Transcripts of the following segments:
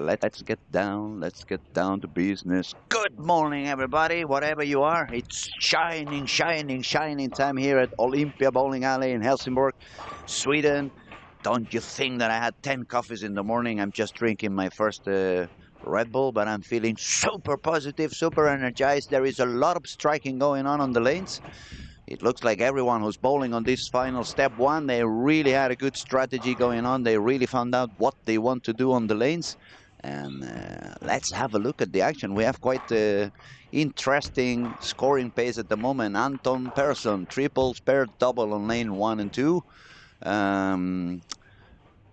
Let's get down to business. Good morning, everybody, whatever you are. It's shining, shining, shining time here at Olympia Bowling Alley in Helsingborg, Sweden. Don't you think that I had 10 coffees in the morning? I'm just drinking my first Red Bull, but I'm feeling super positive, super energized. There is a lot of striking going on the lanes. It looks like everyone who's bowling on this final step one, they really had a good strategy going on. They really found out what they want to do on the lanes. And let's have a look at the action. We have quite an interesting scoring pace at the moment. Anton Persson, triple, spare, double on lane 1 and 2. Um,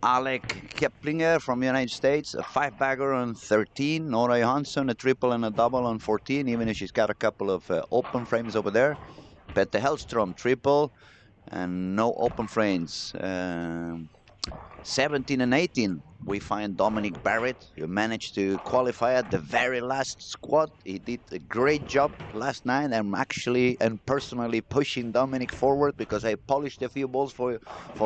Alec Keplinger from the United States, a 5-bagger on 13. Nora Johansson, a triple and a double on 14, even if she's got a couple of open frames over there. Petter Hellstrom, triple, and no open frames. 17 and 18, we find Dominic Barrett, who managed to qualify at the very last squad. He did a great job last night. I'm actually and personally pushing Dominic forward because I polished a few balls for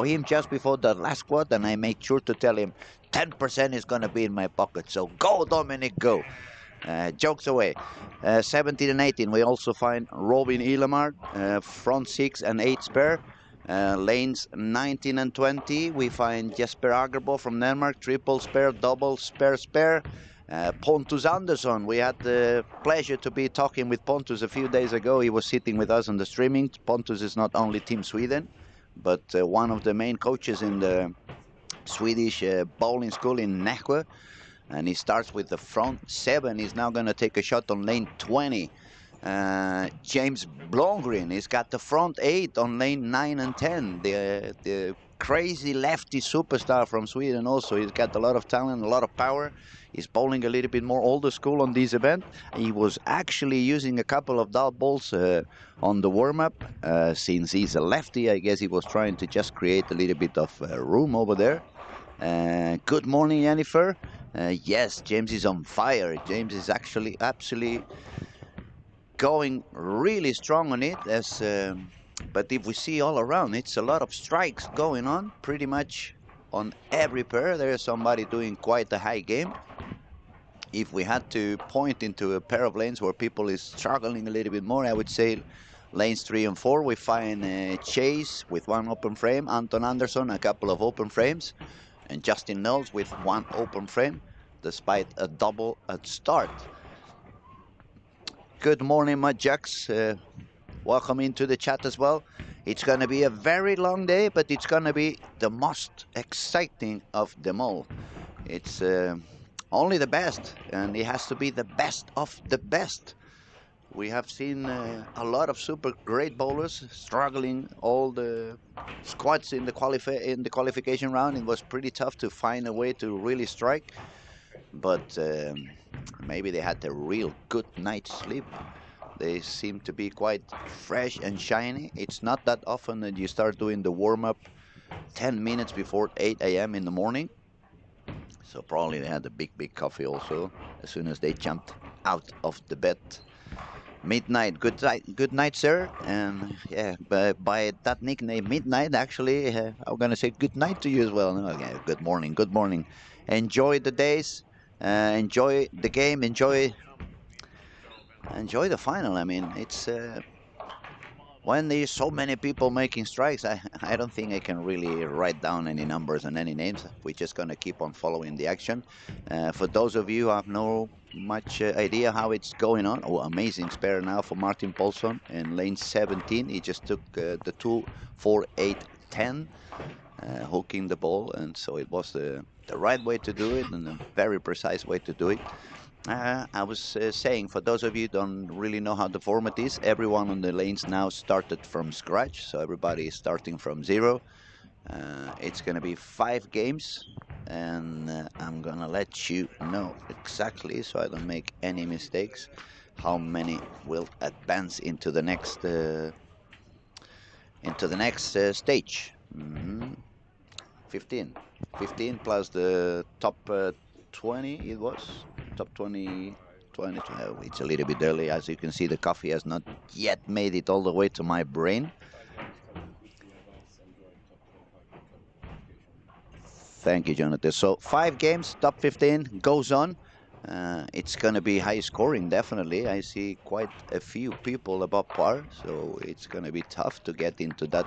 him just before the last squad, and I made sure to tell him 10% is going to be in my pocket. So go, Dominic, go. Jokes away. 17 and 18, we also find Robin Ilemar, front 6 and 8 spare. Lanes 19 and 20, we find Jesper Agerbo from Denmark, triple, spare, double, spare, spare. Pontus Andersson, we had the pleasure to be talking with Pontus a few days ago. He was sitting with us on the streaming. Pontus is not only Team Sweden, but one of the main coaches in the Swedish bowling school in Nässjö. And he starts with the front 7. He's now going to take a shot on lane 20. James Blomgren, he's got the front 8 on lane 9 and 10. The crazy lefty superstar from Sweden also. He's got a lot of talent, a lot of power. He's bowling a little bit more older school on this event. He was actually using a couple of dart balls on the warm-up. Since he's a lefty, I guess he was trying to just create a little bit of room over there. Good morning, Jennifer. Yes, James is on fire. James is actually absolutely going really strong on it. But if we see all around, it's a lot of strikes going on. Pretty much on every pair, there is somebody doing quite a high game. If we had to point into a pair of lanes where people is struggling a little bit more, I would say lanes 3 and 4, we find Chase with 1 open frame, Anton Andersson, a couple of open frames, and Justin Knowles with 1 open frame, despite a double at start. Good morning, my Jacks. Welcome into the chat as well. It's going to be a very long day, but it's going to be the most exciting of them all. It's only the best, and it has to be the best of the best. We have seen a lot of super great bowlers struggling all the squads in the qualification round. It was pretty tough to find a way to really strike, but maybe they had a real good night's sleep. They seem to be quite fresh and shiny. It's not that often that you start doing the warm-up 10 minutes before 8 a.m. in the morning. So probably they had a big coffee also as soon as they jumped out of the bed. Midnight, good night, sir. And yeah, by that nickname, Midnight, actually, I'm gonna say good night to you as well. Okay, good morning, good morning. Enjoy the days, enjoy the game, enjoy the final. I mean, it's when there's so many people making strikes, I don't think I can really write down any numbers and any names. We're just gonna keep on following the action. For those of you who have no much idea how it's going on, oh, amazing spare now for Martin Paulson in lane 17. He just took the 2, 4, 8, 10, hooking the ball, and so it was the right way to do it and a very precise way to do it. I was saying, for those of you who don't really know how the format is, everyone on the lanes now started from scratch, so everybody is starting from 0. It's going to be 5 games, and I'm going to let you know exactly, so I don't make any mistakes, how many will advance into the next stage. 15 plus the top 20. It was top 20. It's a little bit early. As you can see, the coffee has not yet made it all the way to my brain. Thank you, Jonathan. So 5 games, top 15 goes on. It's going to be high scoring, definitely. I see quite a few people above par, so it's going to be tough to get into that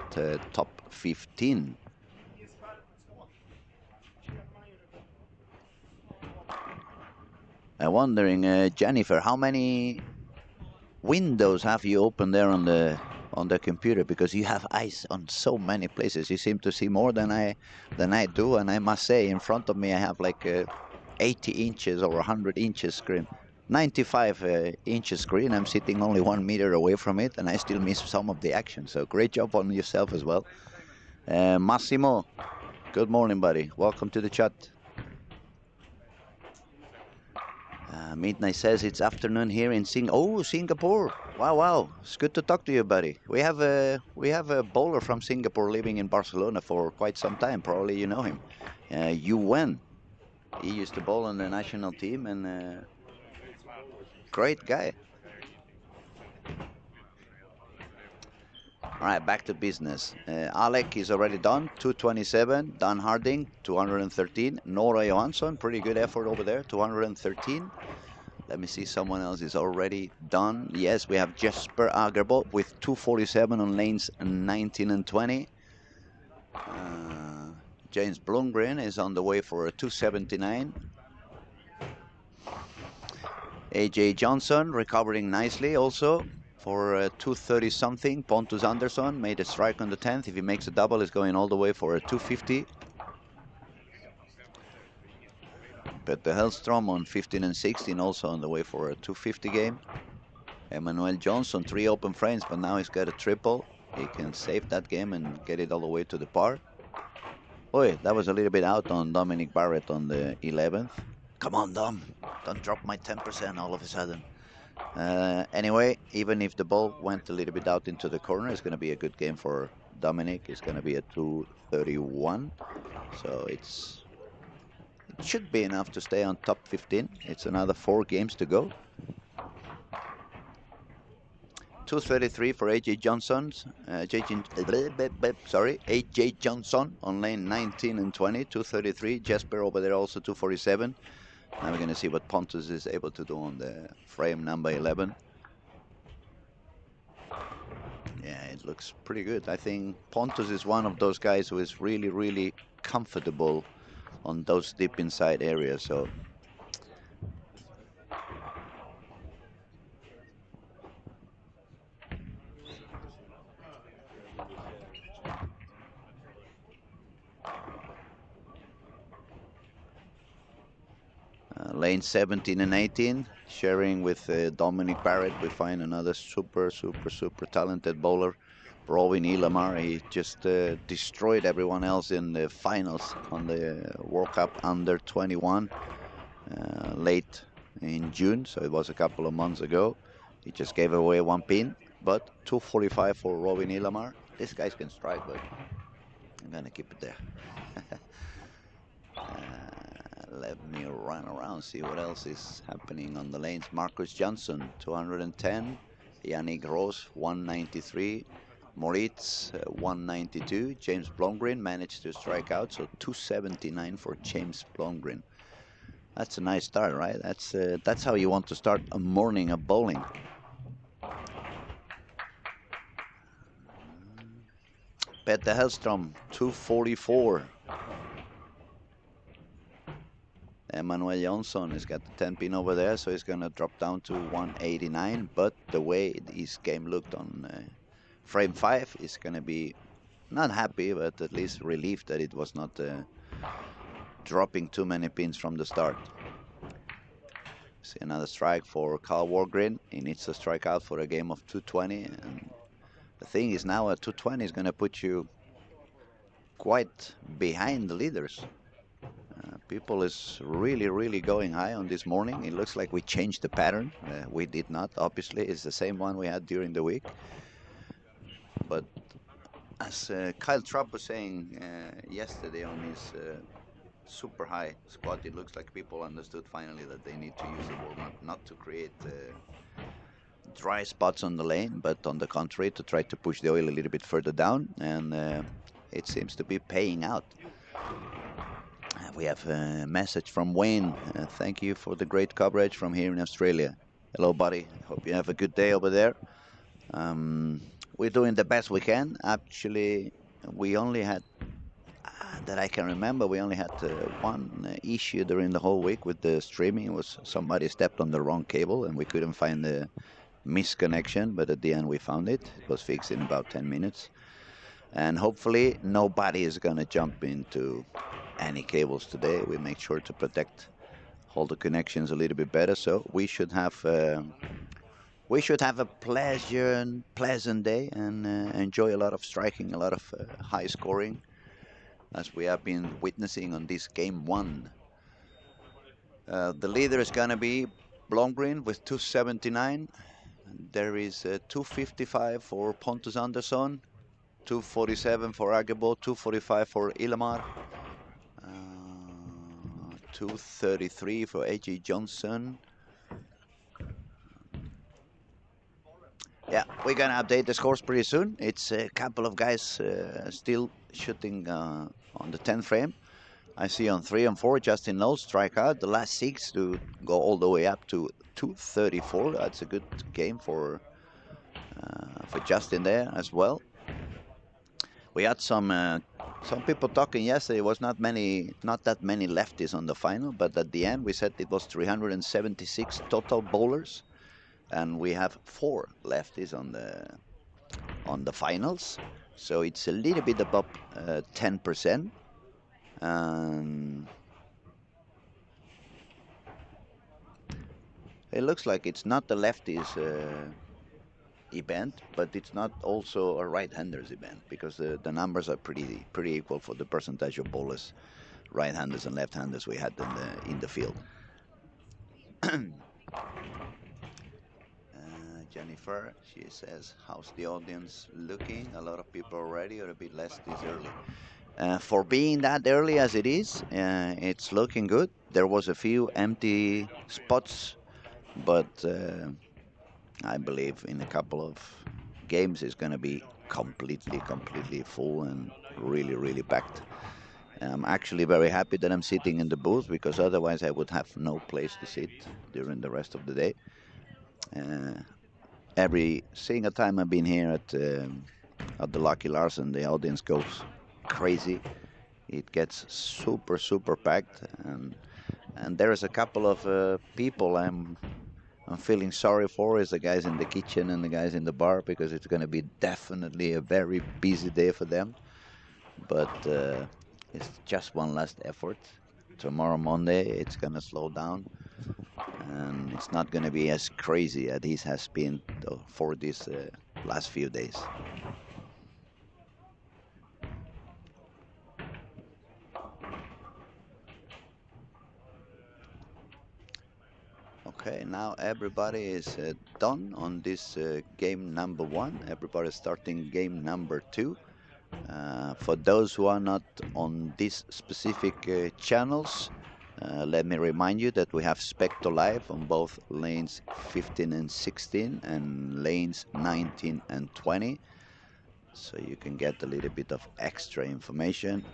top 15. I'm wondering, Jennifer, how many windows have you opened there on the computer? Because you have eyes on so many places. You seem to see more than I do, and I must say, in front of me, I have like 80 inches or 100 inches screen. 95 inches screen. I'm sitting only 1 meter away from it, and I still miss some of the action. So great job on yourself as well. Massimo, good morning, buddy. Welcome to the chat. Midnight says it's afternoon here in Singapore. Wow, wow. It's good to talk to you, buddy. We have a bowler from Singapore living in Barcelona for quite some time. Probably you know him. Yuwen. He used to bowl on the national team, and great guy. All right, back to business. Alec is already done, 227. Dan Harding, 213. Nora Johansson, pretty good effort over there, 213. Let me see, someone else is already done. Yes, we have Jesper Agerbo with 247 on lanes 19 and 20. James Blomgren is on the way for a 279. AJ Johnson recovering nicely also for 230 something. Pontus Andersson made a strike on the 10th. If he makes a double, he's going all the way for a 250. Peter Hellstrom on 15 and 16 also on the way for a 250 game. Emmanuel Johnson, 3 open frames, but now he's got a triple. He can save that game and get it all the way to the par. Oh, that was a little bit out on Dominic Barrett on the 11th. Come on, Dom. Don't drop my 10% all of a sudden. Anyway, even if the ball went a little bit out into the corner, it's going to be a good game for Dominic. It's going to be a 231. So it should be enough to stay on top 15. It's another 4 games to go. 233 for AJ Johnson. AJ Johnson on lane 19 and 20. 233. Jesper over there also 247. Now we're going to see what Pontus is able to do on the frame number 11. Yeah, it looks pretty good. I think Pontus is one of those guys who is really, really comfortable on those deep inside areas. So lane 17 and 18, sharing with Dominic Barrett. We find another super talented bowler, Robin Ilamar. He just destroyed everyone else in the finals on the World Cup under 21 late in June, so it was a couple of months ago. He just gave away 1 pin, but 245 for Robin Ilamar. These guys can strike, but I'm gonna keep it there. Let me run around, see what else is happening on the lanes. Marcus Johnson, 210. Yannick Rose, 193. Moritz, 192. James Blomgren managed to strike out, so 279 for James Blomgren. That's a nice start, right? That's how you want to start a morning of bowling. Peter Hellstrom, 244. Emmanuel Johnson has got the 10 pin over there, so he's going to drop down to 189. But the way his game looked on frame 5 is going to be not happy, but at least relieved that it was not dropping too many pins from the start. See another strike for Carl Wargren. He needs to strike out for a game of 220. And the thing is, now at 220 is going to put you quite behind the leaders. People is really going high on this morning. It looks like we changed the pattern. We did not, obviously. It's the same one we had during the week. But as Kyle Trapp was saying yesterday on his super high squat, it looks like people understood finally that they need to use the ball not to create dry spots on the lane, but on the contrary, to try to push the oil a little bit further down. And it seems to be paying out. We have a message from Wayne. Thank you for the great coverage from here in Australia. Hello, buddy. Hope you have a good day over there. Um, we're doing the best we can. Actually, we only had, that I can remember, we only had one issue during the whole week with the streaming. It was somebody stepped on the wrong cable and we couldn't find the misconnection, but at the end we found it. It was fixed in about 10 minutes. And hopefully nobody is going to jump into any cables today. We make sure to protect all the connections a little bit better. So we should have a pleasant day and enjoy a lot of striking, a lot of high scoring, as we have been witnessing on this game one. The leader is going to be Blomgren with 279. There is 255 for Pontus Andersson, 247 for Agebo, 245 for Ilmar, 233 for A.J. Johnson. Yeah, we're going to update the scores pretty soon. It's a couple of guys still shooting on the 10th frame. I see on 3 and 4, Justin Knowles strike out. The last 6 to go all the way up to 234. That's a good game for Justin there as well. We had some people talking yesterday. It was not that many lefties on the final, but at the end we said it was 376 total bowlers, and we have 4 lefties on the finals. So it's a little bit above 10%. It looks like it's not the lefties event, but it's not also a right-handers event, because the numbers are pretty equal for the percentage of bowlers, right-handers and left-handers we had in the field. Jennifer, she says, how's the audience looking? A lot of people already, or a bit less this early? For being that early as it is, it's looking good. There was a few empty spots, but I believe in a couple of games it's going to be completely full and really packed. I'm actually very happy that I'm sitting in the booth, because otherwise I would have no place to sit during the rest of the day. Every single time I've been here at the Lucky Larsen, the audience goes crazy. It gets super packed, and there is a couple of people I'm feeling sorry for, is the guys in the kitchen and the guys in the bar, because it's going to be definitely a very busy day for them. But it's just one last effort. Tomorrow, Monday, it's going to slow down, and it's not going to be as crazy as it has been for these last few days. Okay, now everybody is done on this game number 1. Everybody's starting game number 2. For those who are not on these specific channels, let me remind you that we have Specto Live on both lanes 15 and 16 and lanes 19 and 20. So you can get a little bit of extra information.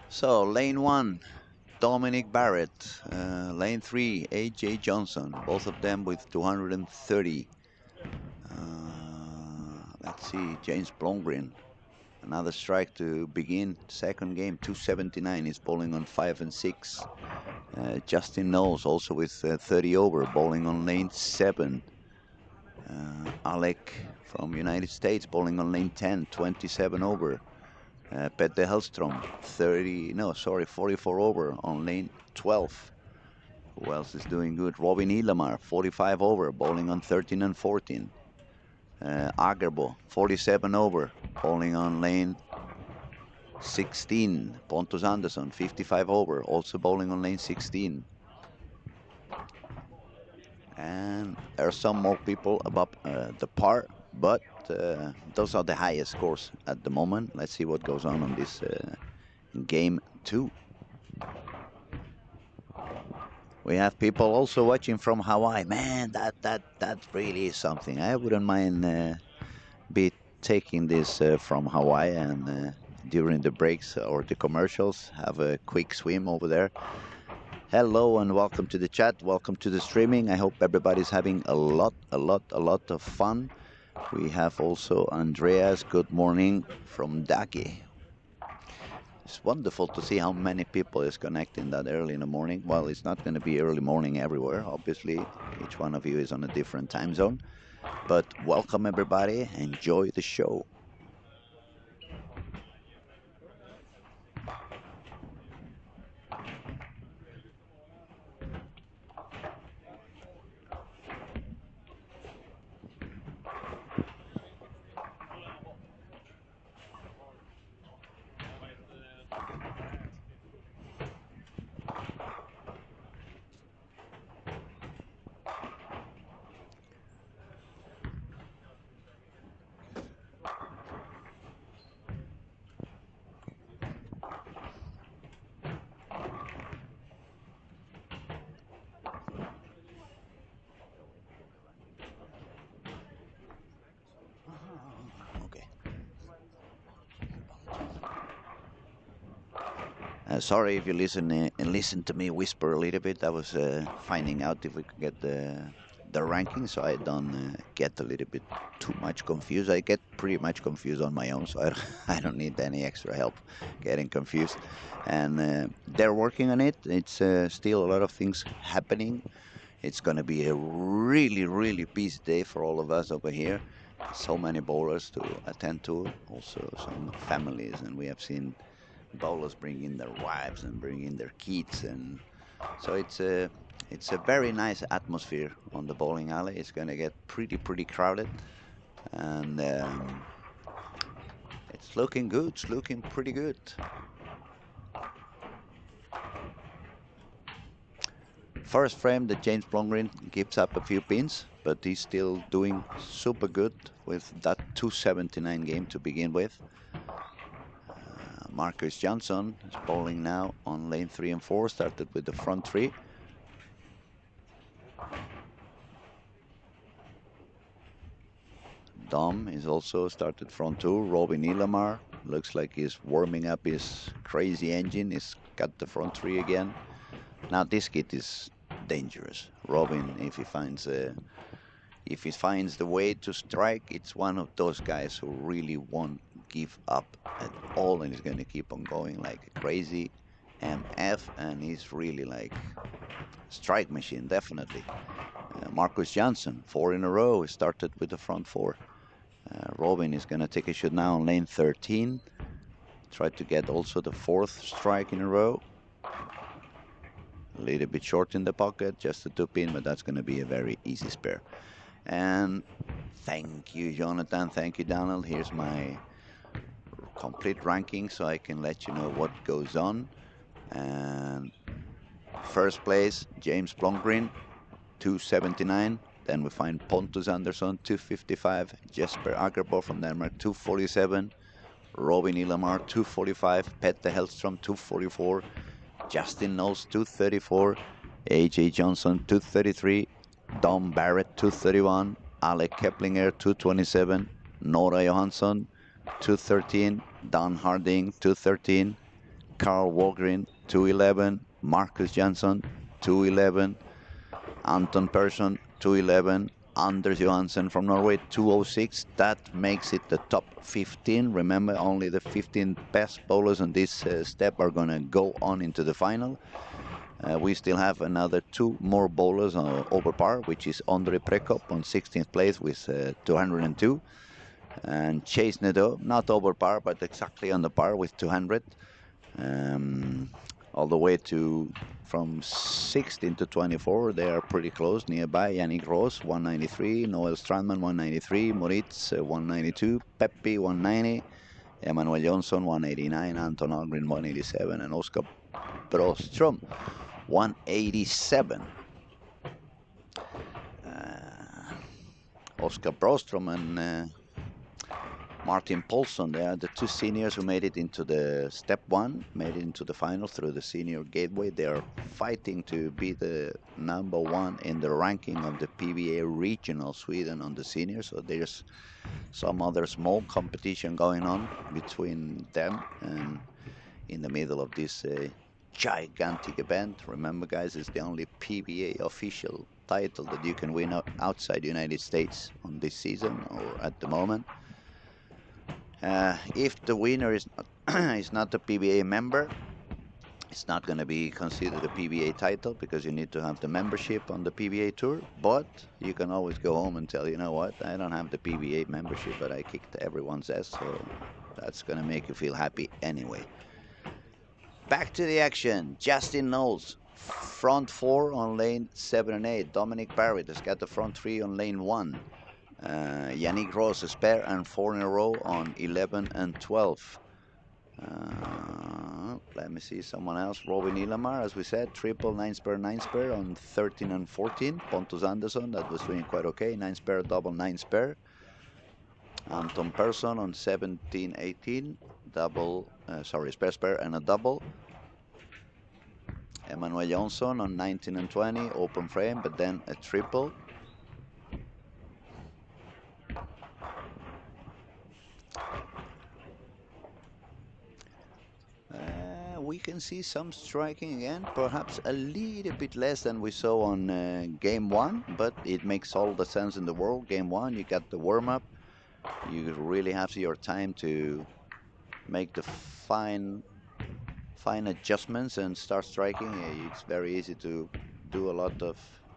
So lane 1, Dominic Barrett. Lane 3, A.J. Johnson. Both of them with 230. Let's see, James Blomgren. Another strike to begin second game, 279. He's bowling on 5 and 6. Justin Knowles also with 30 over, bowling on lane 7. Alec from United States bowling on lane 10, 27 over. Petter Hellstrom, 44 over on lane 12. Who else is doing good? Robin Ilmar, 45 over, bowling on 13 and 14. Agerbo, 47 over, bowling on lane 16. Pontus Andersson, 55 over, also bowling on lane 16. And there are some more people above the par, but those are the highest scores at the moment. Let's see what goes on this game 2. We have people also watching from Hawaii. Man, that really is something. I wouldn't mind be taking this from Hawaii and during the breaks or the commercials, have a quick swim over there. Hello and welcome to the chat. Welcome to the streaming. I hope everybody's having a lot of fun. We have also Andreas. Good morning from Daki. It's wonderful to see how many people is connecting that early in the morning. Well, it's not going to be early morning everywhere. Obviously, each one of you is on a different time zone. But welcome everybody. Enjoy the show. Okay. Sorry if you listen to me whisper a little bit. I was finding out if we could get the ranking, so I don't get a little bit too much confused. I get pretty much confused on my own, so I don't need any extra help getting confused. And they're working on it. It's still a lot of things happening. It's going to be a really busy day for all of us over here. So many bowlers to attend to, also some families, and we have seen bowlers bringing their wives and bringing their kids, and so it's a very nice atmosphere on the bowling alley. It's going to get pretty crowded, and it's looking good. It's looking pretty good. First frame that James Blomgren gives up a few pins, but he's still doing super good with that 279 game to begin with. Marcus Johnson is bowling now on lane 3 and 4, started with the front 3. Dom is also started front 2. Robin Ilamar looks like he's warming up his crazy engine. He's got the front 3 again. Now this kid is dangerous. Robin, if he finds the way to strike, it's one of those guys who really won't give up at all, and he's going to keep on going like crazy MF, and he's really like strike machine, definitely. Marcus Johnson, 4 in a row. He started with the front 4. Robin is going to take a shot now on lane 13. Try to get also the 4th strike in a row. A little bit short in the pocket, just a 2-pin, but that's going to be a very easy spare. And thank you, Jonathan. Thank you, Donald. Here's my complete ranking so I can let you know what goes on. And first place, James Blomgren, 279. Then we find Pontus Andersson, 255. Jesper Agerbo from Denmark, 247. Robin Ilamar, 245. Petter Hellström, 244. Justin Knowles, 234. AJ Johnson, 233. Dom Barrett, 231. Alec Keplinger, 227. Nora Johansson, 213. Don Harding, 213. Carl Walgren, 211. Marcus Jansson, 211. Anton Persson, 211. Anders Johansen from Norway, 206. That makes it the top 15. Remember, only the 15 best bowlers on this step are going to go on into the final. We still have another 2 more bowlers over par, which is Andre Prekop on 16th place with 202. And Chase Nadeau, not over par, but exactly on the par with 200. All the way to from 16 to 24, they are pretty close nearby. Yannick Ross, 193. Noel Strandman, 193. Moritz, 192. Peppi, 190. Emmanuel Johnson, 189. Anton Algren, 187. And Oscar Brostrom, 187. Oscar Brostrom and Martin Paulson. They are the two seniors who made it into the step one, made it into the final through the senior gateway. They are fighting to be the number one in the ranking of the PBA regional Sweden on the seniors. So there's some other small competition going on between them and in the middle of this gigantic event. Remember, guys, it's the only PBA official title that you can win outside the United States on this season or at the moment. If the winner is not, is not a PBA member, it's not going to be considered a PBA title because you need to have the membership on the PBA tour. But you can always go home and tell, you know what, I don't have the PBA membership, but I kicked everyone's ass, so that's going to make you feel happy anyway. Back to the action. Justin Knowles, front four on lane 7 and 8. Dominic Barrett has got the front three on lane 1. Yannick Ross, a spare and 4 in a row on 11 and 12. Let me see someone else. Robin Ilamar, as we said, triple 9 spare 9 spare on 13 and 14. Pontus Andersson, that was doing quite okay. 9 spare, double 9 spare. Anton Persson on 17 18. Double, spare spare and a double. Emmanuel Johnson on 19 and 20, open frame, but then a triple. We can see some striking again, perhaps a little bit less than we saw on game 1, but it makes all the sense in the world. Game 1, you got the warm-up. You really have your time to make the fine adjustments and start striking. It's very easy to do a lot of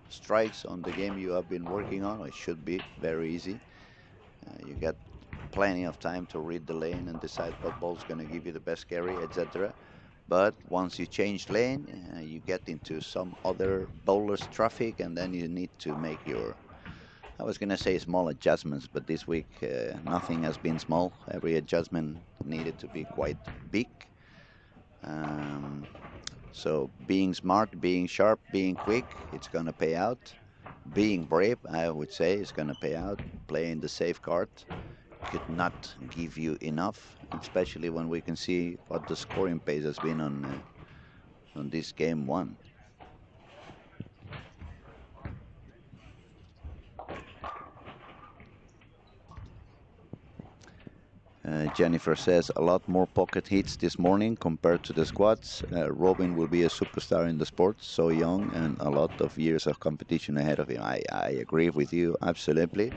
strikes on the game you have been working on. It should be very easy. You get plenty of time to read the lane and decide what ball's going to give you the best carry, etc. But once you change lane, you get into some other bowler's traffic, and then you need to make your, I was going to say small adjustments, but this week nothing has been small. Every adjustment needed to be quite big. So being smart, being sharp, being quick, it's going to pay out. Being brave, I would say, is going to pay out. Playing the safe card could not give you enough, especially when we can see what the scoring pace has been on this game 1. Jennifer says a lot more pocket hits this morning compared to the squads. Robin will be a superstar in the sport, so young and a lot of years of competition ahead of him. I agree with you, absolutely.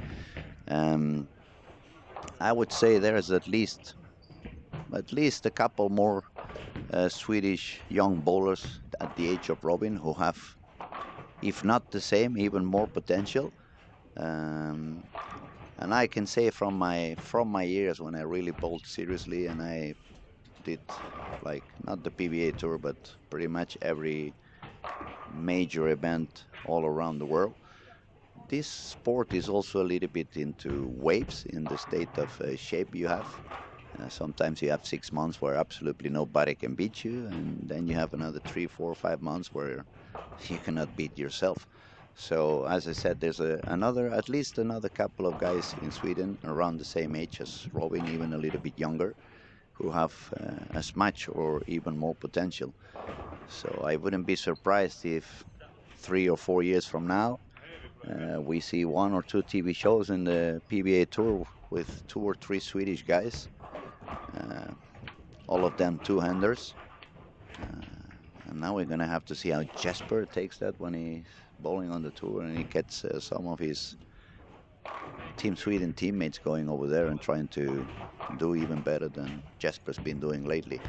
I would say there's at least a couple more Swedish young bowlers at the age of Robin who have, if not the same, even more potential. And I can say from my years when I really bowled seriously and I did, like, not the PBA tour, but pretty much every major event all around the world. This sport is also a little bit into waves in the state of shape you have. Sometimes you have 6 months where absolutely nobody can beat you, and then you have another 3, 4, 5 months where you cannot beat yourself. So as I said, there's at least another couple of guys in Sweden around the same age as Robin, even a little bit younger, who have as much or even more potential. So I wouldn't be surprised if 3 or 4 years from now we see 1 or 2 TV shows in the PBA tour with 2 or 3 Swedish guys, all of them two-handers. And now we're going to have to see how Jesper takes that when he's bowling on the tour and he gets some of his Team Sweden teammates going over there and trying to do even better than Jesper's been doing lately.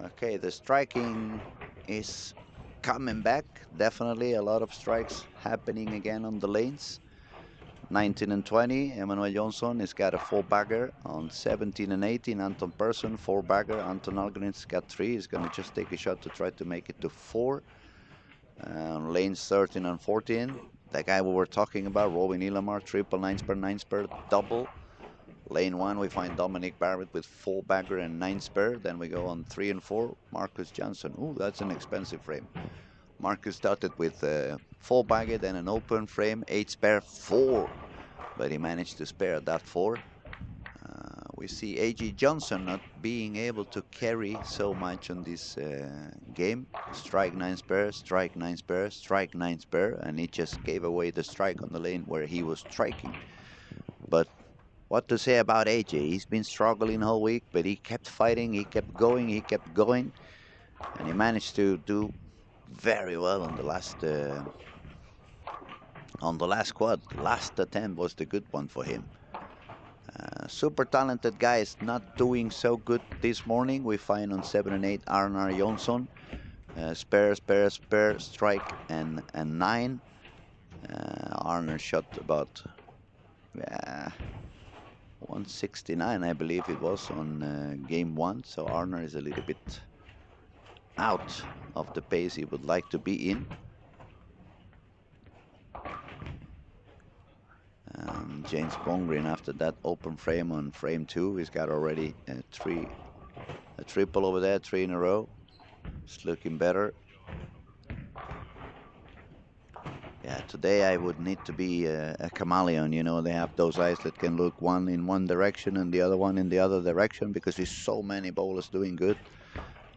Okay, the striking is coming back. Definitely a lot of strikes happening again on the lanes. 19 and 20, Emmanuel Johnson has got a 4-bagger on 17 and 18. Anton Persson, 4-bagger. Anton Algren's got 3. He's going to just take a shot to try to make it to 4. Lanes 13 and 14. The guy we were talking about, Robin Ilamar, triple 9 spare, 9 spare, double. Lane 1, we find Dominic Barrett with 4-bagger and 9 spare. Then we go on 3 and 4, Marcus Johnson. Ooh, that's an expensive frame. Marcus started with 4-bagger, then an open frame, 8 spare, 4 but he managed to spare that 4. We see A.J. Johnson not being able to carry so much on this game. Strike 9 spare, strike 9 spare, strike 9 spare, and he just gave away the strike on the lane where he was striking. But what to say about AJ? He's been struggling all week, but he kept fighting, he kept going, and he managed to do very well on the last quad. Last attempt was the good one for him. Super talented guy is not doing so good this morning. We find on 7 and 8 Arnar Jonsson. Spare, spare, spare, strike, and 9. Arnar shot about 169, I believe it was, on game 1. So Arnar is a little bit out of the pace he would like to be in. James Bongrin, after that open frame on frame 2, he's got already a triple over there, 3 in a row. It's looking better. Yeah, today I would need to be a chameleon. You know, they have those eyes that can look one in one direction and the other one in the other direction, because there's so many bowlers doing good.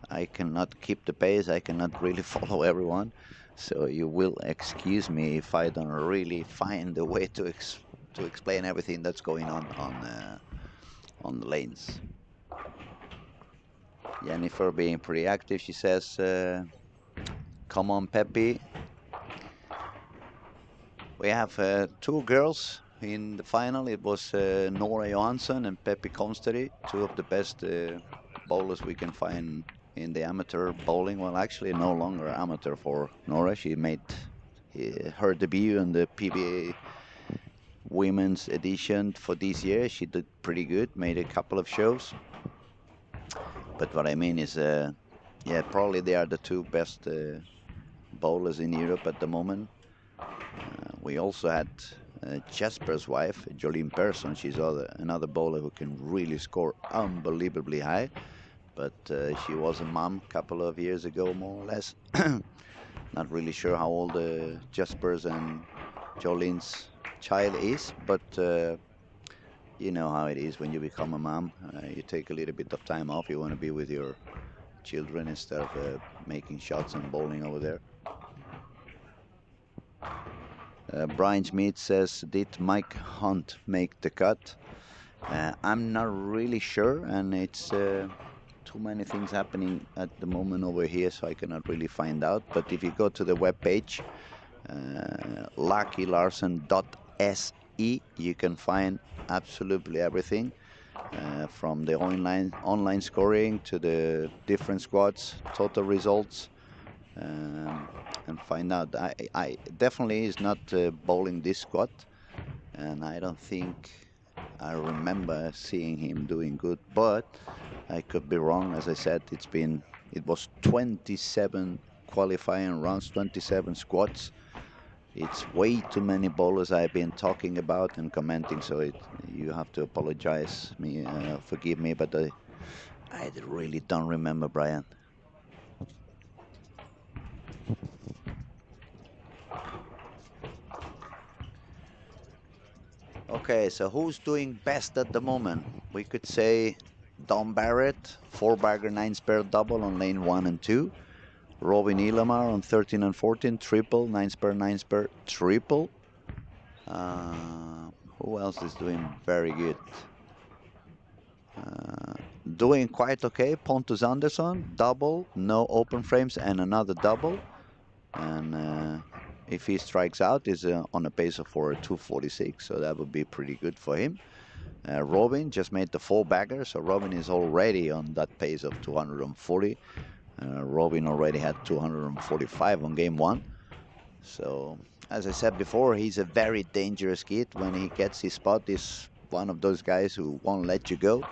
I cannot keep the pace. I cannot really follow everyone. So you will excuse me if I don't really find a way to explain everything that's going on the lanes. Jennifer being pretty active. She says, "Come on, Peppy." We have 2 girls in the final. It was Nora Johansson and Peppy Komsteri, 2 of the best bowlers we can find in the amateur bowling. Well, actually no longer amateur for Nora. She made her debut in the PBA women's edition for this year. She did pretty good, made a couple of shows. But what I mean is, yeah, probably they are the 2 best bowlers in Europe at the moment. We also had Jasper's wife, Jolene Persson. She's another bowler who can really score unbelievably high. But she was a mom a couple of years ago, more or less. Not really sure how old Jasper's and Jolene's child is, but you know how it is when you become a mom. You take a little bit of time off. You want to be with your children instead of making shots and bowling over there. Brian Smith says, did Mike Hunt make the cut? I'm not really sure, and it's too many things happening at the moment over here, so I cannot really find out. But if you go to the web page, luckylarsen.se, you can find absolutely everything, from the online scoring to the different squads, total results, and find out. I definitely is not bowling this squad, and I don't think I remember seeing him doing good, but I could be wrong. As I said, it was 27 qualifying rounds, 27 squads. It's way too many bowlers I've been talking about and commenting, so you have to apologize me, forgive me, but I really don't remember, Brian. Okay, so who's doing best at the moment? We could say Don Barrett, 4-bagger, 9 spare double on lane 1 and 2. Robin Ilamar on 13 and 14, triple, 9 spare, 9 spare, triple. Who else is doing very good? Doing quite okay, Pontus Andersson, double, no open frames, and another double. And if he strikes out, is on a pace of for 246, so that would be pretty good for him. Robin just made the 4-bagger, so Robin is already on that pace of 240. Robin already had 245 on game 1. So, as I said before, he's a very dangerous kid. When he gets his spot, he's one of those guys who won't let you go.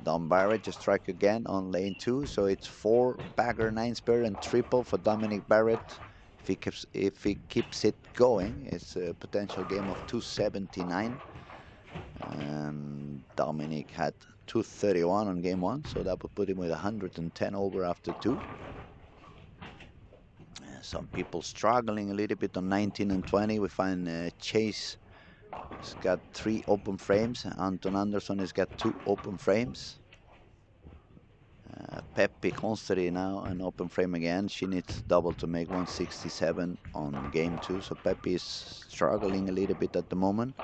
Don Barrett just struck again on lane 2, so it's 4-bagger, 9 spare, and triple for Dominic Barrett. If he keeps it going, it's a potential game of 279. And Dominic had 231 on game 1, so that would put him with 110 over after 2. Some people struggling a little bit on 19 and 20. We find Chase He's got 3 open frames. Anton Andersson has got 2 open frames. Peppi Konsteri now an open frame again. She needs double to make 167 on game 2. So Peppi is struggling a little bit at the moment.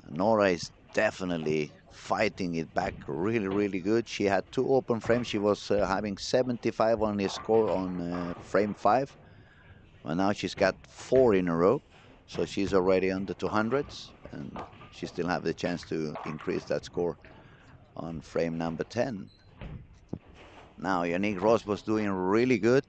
Nora is definitely fighting it back really, really good. She had 2 open frames. She was having 75 on the score on frame 5. And now she's got 4 in a row. So she's already under 200s. And she still have the chance to increase that score on frame number 10. Now Yannick Ross was doing really good.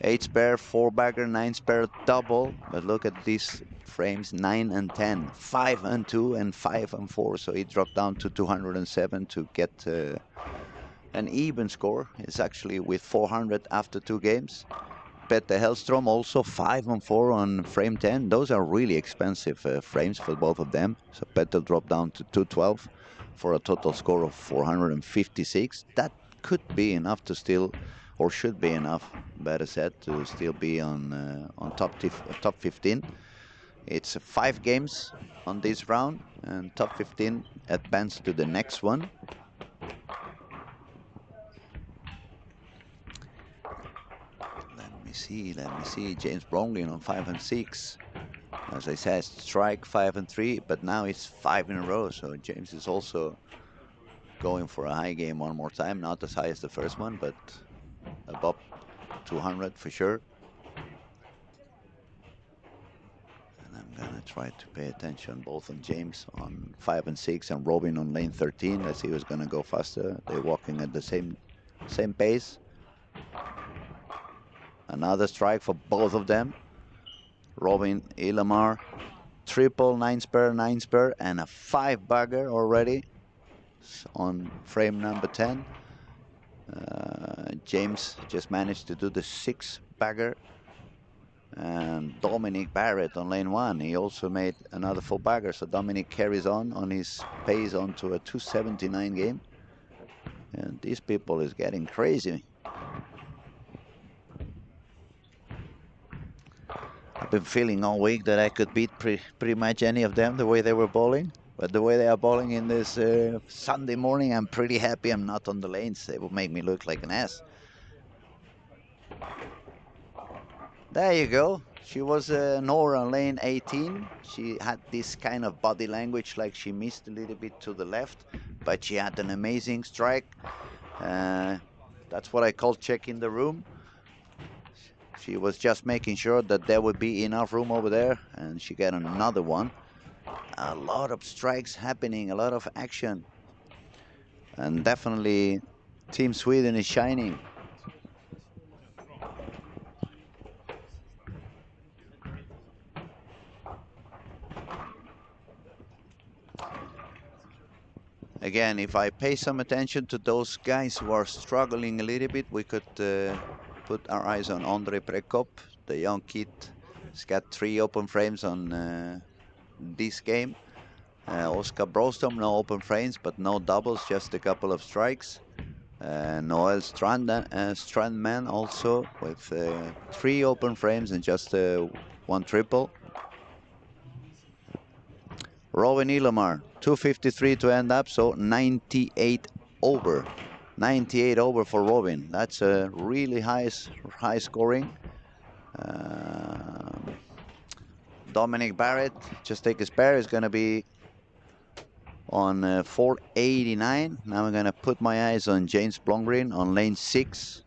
8 spare, 4 bagger, 9 spare double. But look at these frames, 9 and 10, 5 and 2, and 5 and 4. So he dropped down to 207 to get an even score. It's actually with 400 after 2 games. Petter Hellstrom also 5 and 4 on frame 10. Those are really expensive frames for both of them. So Petter dropped down to 212 for a total score of 456. That could be enough to still, or should be enough, better said, to still be on top 15. It's 5 games on this round, and top 15 advance to the next one. Let me see. James Blomgren on 5 and 6. As I said, strike 5 and 3, but now it's 5 in a row. So James is also going for a high game one more time. Not as high as the first one, but above 200 for sure. And I'm gonna try to pay attention both on James on 5 and 6 and Robin on lane 13. Let's see who's gonna go faster. They're walking at the same pace. Another strike for both of them. Robin Ilomar, triple, 9 spare, 9 spare, and a 5 bagger already on frame number 10. James just managed to do the 6 bagger. And Dominic Barrett on lane 1, he also made another 4 bagger. So Dominic carries on his pace onto a 279 game. And these people is getting crazy. I've been feeling all week that I could beat pretty much any of them the way they were bowling. But the way they are bowling in this Sunday morning, I'm pretty happy I'm not on the lanes. They will make me look like an ass. There you go. She was Nora on lane 18. She had this kind of body language, like she missed a little bit to the left, but she had an amazing strike. That's what I call checking the room. She was just making sure that there would be enough room over there, and she got another one. A lot of strikes happening, a lot of action. And definitely Team Sweden is shining. Again, if I pay some attention to those guys who are struggling a little bit, we could put our eyes on Andrei Prekop, the young kid. He's got 3 open frames on this game. Oscar Brostrom, no open frames, but no doubles, just a couple of strikes. Noel Strandman also with 3 open frames and just 1 triple. Robin Ilomar, 253 to end up, so 98 over. 98 over for Robin. That's a really high scoring. Dominic Barrett, just take a spare, is going to be on 489. Now I'm going to put my eyes on James Blomgren on lane 6.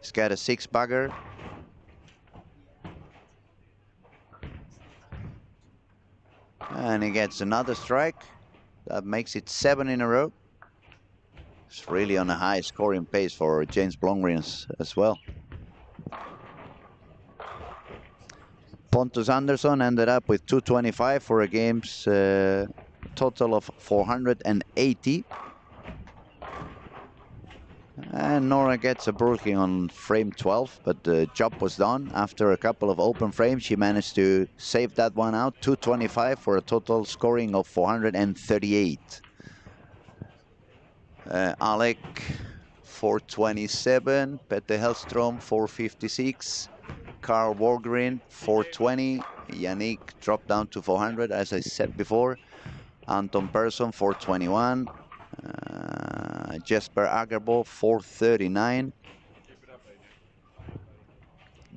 He's got a 6 bagger. And he gets another strike. That makes it 7 in a row. It's really on a high scoring pace for James Blomgren as well. Pontus Andersson ended up with 225 for a game's total of 480. And Nora gets a brookie on frame 12, but the job was done. After a couple of open frames, she managed to save that one out, 225 for a total scoring of 438. Alec, 427. Petter Hellstrom, 456. Carl Borgren, 420. Yannick dropped down to 400, as I said before. Anton Persson, 421. Jesper Agerbo, 439.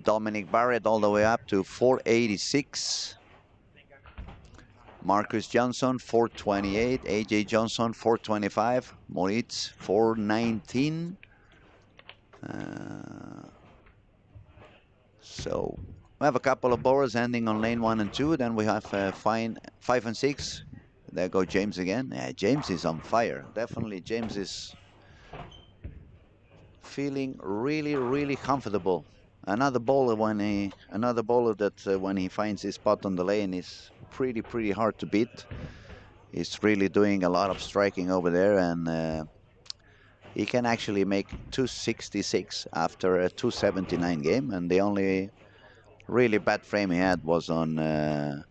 Dominic Barrett all the way up to 486. Marcus Johnson, 428. AJ Johnson, 425. Moritz, 419. So we have a couple of bowlers ending on lane 1 and 2. Then we have 5 and 6. There go James again. Yeah, James is on fire. Definitely James is feeling really, really comfortable. Another bowler that when he finds his spot on the lane is pretty hard to beat. He's really doing a lot of striking over there, and he can actually make 266 after a 279 game. And the only really bad frame he had was on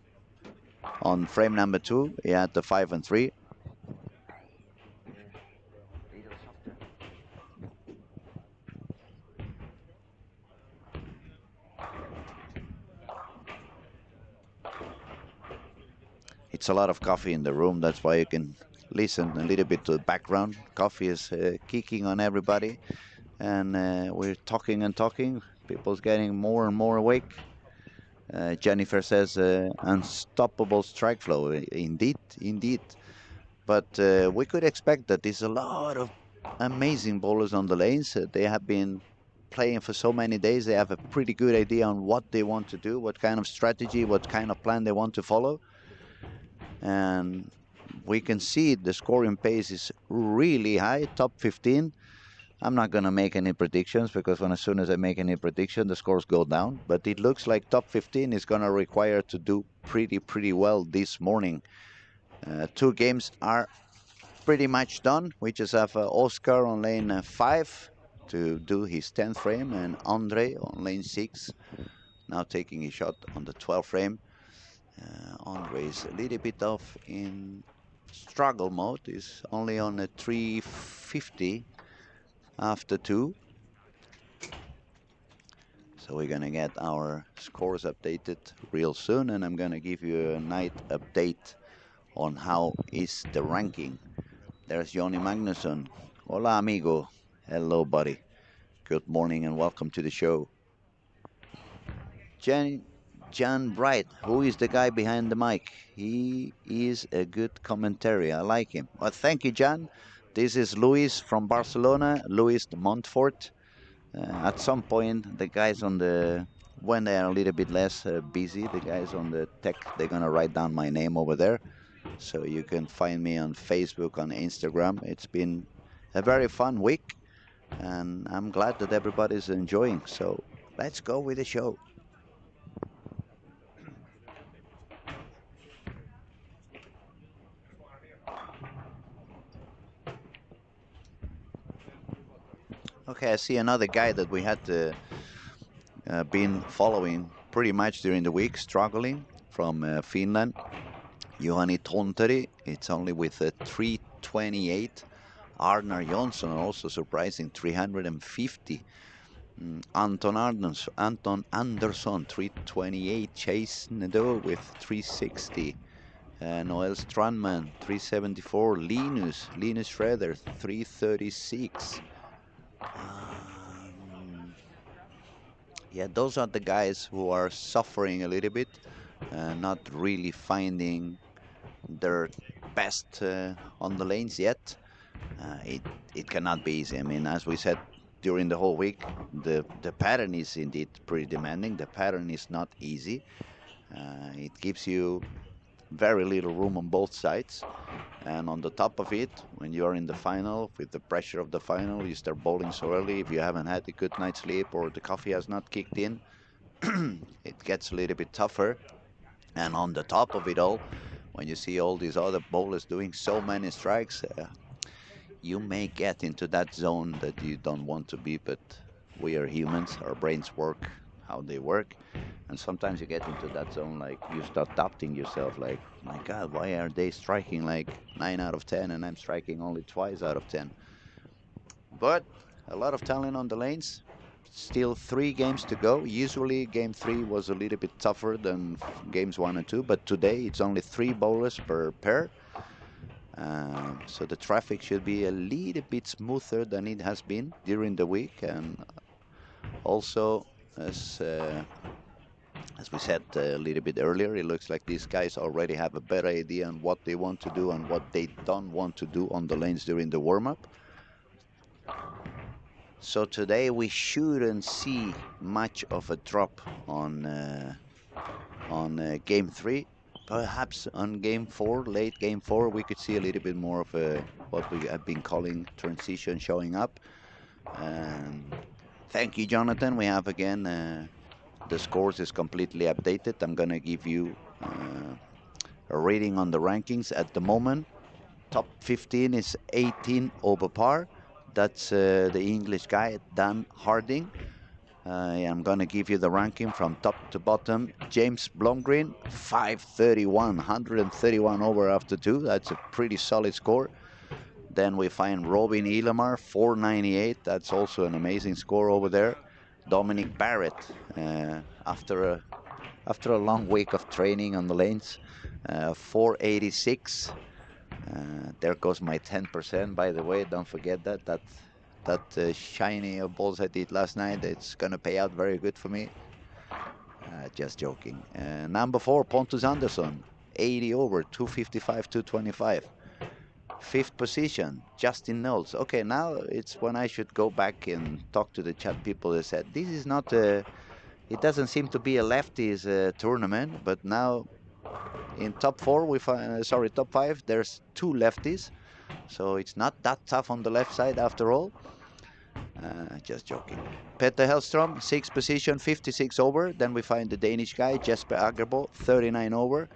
frame number 2. He had the 5 and 3. It's a lot of coffee in the room. That's why you can listen a little bit to the background. Coffee is kicking on everybody, and we're talking and talking. People's getting more and more awake. Jennifer says unstoppable strike flow. Indeed, indeed. But we could expect that there's a lot of amazing bowlers on the lanes. They have been playing for so many days. They have a pretty good idea on what they want to do, what kind of strategy, what kind of plan they want to follow. And we can see the scoring pace is really high, top 15. I'm not going to make any predictions because as soon as I make any prediction, the scores go down. But it looks like top 15 is going to require to do pretty well this morning. 2 games are pretty much done. We just have Oscar on lane 5 to do his 10th frame, and Andre on lane 6 now taking his shot on the 12th frame. Andre is a little bit off in struggle mode. He's only on a 350 after 2. So we're gonna get our scores updated real soon, and I'm gonna give you a night update on how is the ranking. There's Johnny Magnusson. Hola, amigo. Hello, buddy. Good morning and welcome to the show. Jan Bright, who is the guy behind the mic? He is a good commentary. I like him. Well, thank you, Jan. This is Luis from Barcelona, Luis de Montfort. At some point, the guys when they are a little bit less busy, the guys on the tech, they're going to write down my name over there. So you can find me on Facebook, on Instagram. It's been a very fun week, and I'm glad that everybody's enjoying. So let's go with the show. Okay, I see another guy that we had been following pretty much during the week, struggling from Finland. Juhani Tonteri, it's only with a 328. Arnar Jonsson, also surprising, 350. Anton Andersson, 328. Chase Nadeau with 360. Noel Strandman, 374. Linus Schroeder, 336. Yeah, those are the guys who are suffering a little bit, not really finding their best on the lanes yet. It cannot be easy. I mean, as we said during the whole week, the pattern is indeed pretty demanding. The pattern is not easy. It gives you very little room on both sides. And on the top of it, when you are in the final, with the pressure of the final, you start bowling so early. If you haven't had a good night's sleep or the coffee has not kicked in, it gets a little bit tougher. And on the top of it all, when you see all these other bowlers doing so many strikes, you may get into that zone that you don't want to be, but we are humans, our brains work how they work, and sometimes you get into that zone, like you start doubting yourself, like, my God, why are they striking like 9 out of 10 and I'm striking only twice out of 10? But a lot of talent on the lanes. Still 3 games to go. Usually game 3 was a little bit tougher than games 1 and 2, but today it's only 3 bowlers per pair. So the traffic should be a little bit smoother than it has been during the week. And also, as we said a little bit earlier, it looks like these guys already have a better idea on what they want to do and what they don't want to do on the lanes during the warm-up. So today we shouldn't see much of a drop on game 3. Perhaps on game 4, late game 4, we could see a little bit more of a what we have been calling transition showing up. Thank you, Jonathan. We have again the scores is completely updated. I'm gonna give you a rating on the rankings at the moment. Top 15 is 18 over par. That's the English guy, Dan Harding. I'm going to give you the ranking from top to bottom. James Blomgren, 531, 131 over after 2. That's a pretty solid score. Then we find Robin Ilamar, 498. That's also an amazing score over there. Dominic Barrett, after a long week of training on the lanes, 486. There goes my 10%, by the way. Don't forget that. That shiny balls I did last night, it's going to pay out very good for me. Just joking. Number 4, Pontus Andersson, 80 over, 255, 225. 5th position, Justin Knowles. Okay, now it's when I should go back and talk to the chat people that said, this is not a, it doesn't seem to be a lefties tournament, but now in top 4, we find, top 5, there's 2 lefties. So it's not that tough on the left side after all. Just joking. Petter Hellstrom, 6th position, 56 over. Then we find the Danish guy, Jesper Agerbo, 39 over.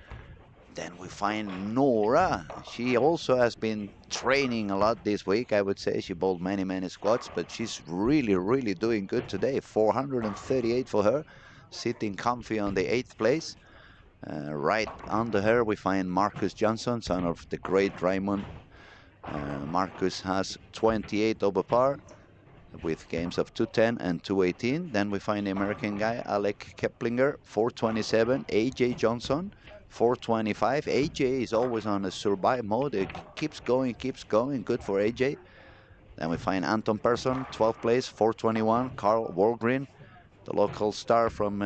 Then we find Nora. She also has been training a lot this week, I would say. She bowled many, many squats, but she's really, really doing good today. 438 for her, sitting comfy on the 8th place. Right under her, we find Marcus Johnson, son of the great Raymond. Marcus has 28 over par with games of 210 and 218. Then we find the American guy, Alec Keplinger, 427. AJ Johnson, 425. AJ is always on a survive mode. It keeps going, keeps going. Good for AJ. Then we find Anton Persson, 12th place, 421. Carl Walgren, the local star from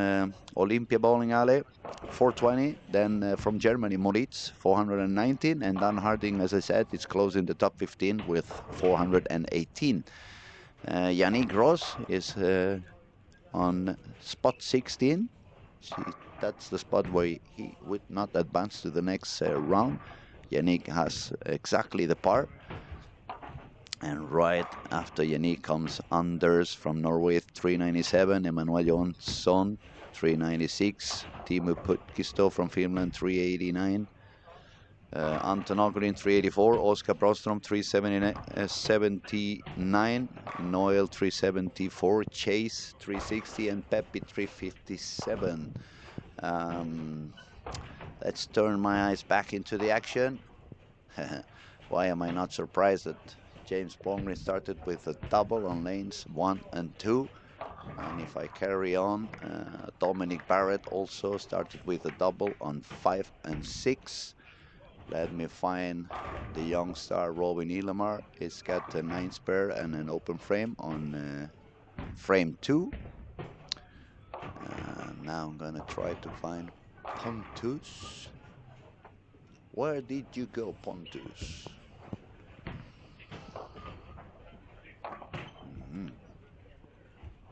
Olympia Bowling Alley, 420. Then from Germany, Moritz, 419. And Dan Harding, as I said, is closing the top 15 with 418. Yannick Ross is on spot 16. That's the spot where he would not advance to the next round. Yannick has exactly the par. And right after Yannick comes Anders from Norway, 397. Emmanuel Jonsson, 396. Timo Putkisto from Finland, 389. Anton Ogrin, 384. Oscar Brostrom, 379. Noel, 374. Chase, 360. And Pepe, 357. Let's turn my eyes back into the action. Why am I not surprised that James Blomgren started with a double on lanes 1 and 2? And if I carry on, Dominic Barrett also started with a double on 5 and 6. Let me find the young star Robin Ilamar. He's got a 9 spare and an open frame on frame 2. Now I'm gonna try to find Pontus. Where did you go, Pontus?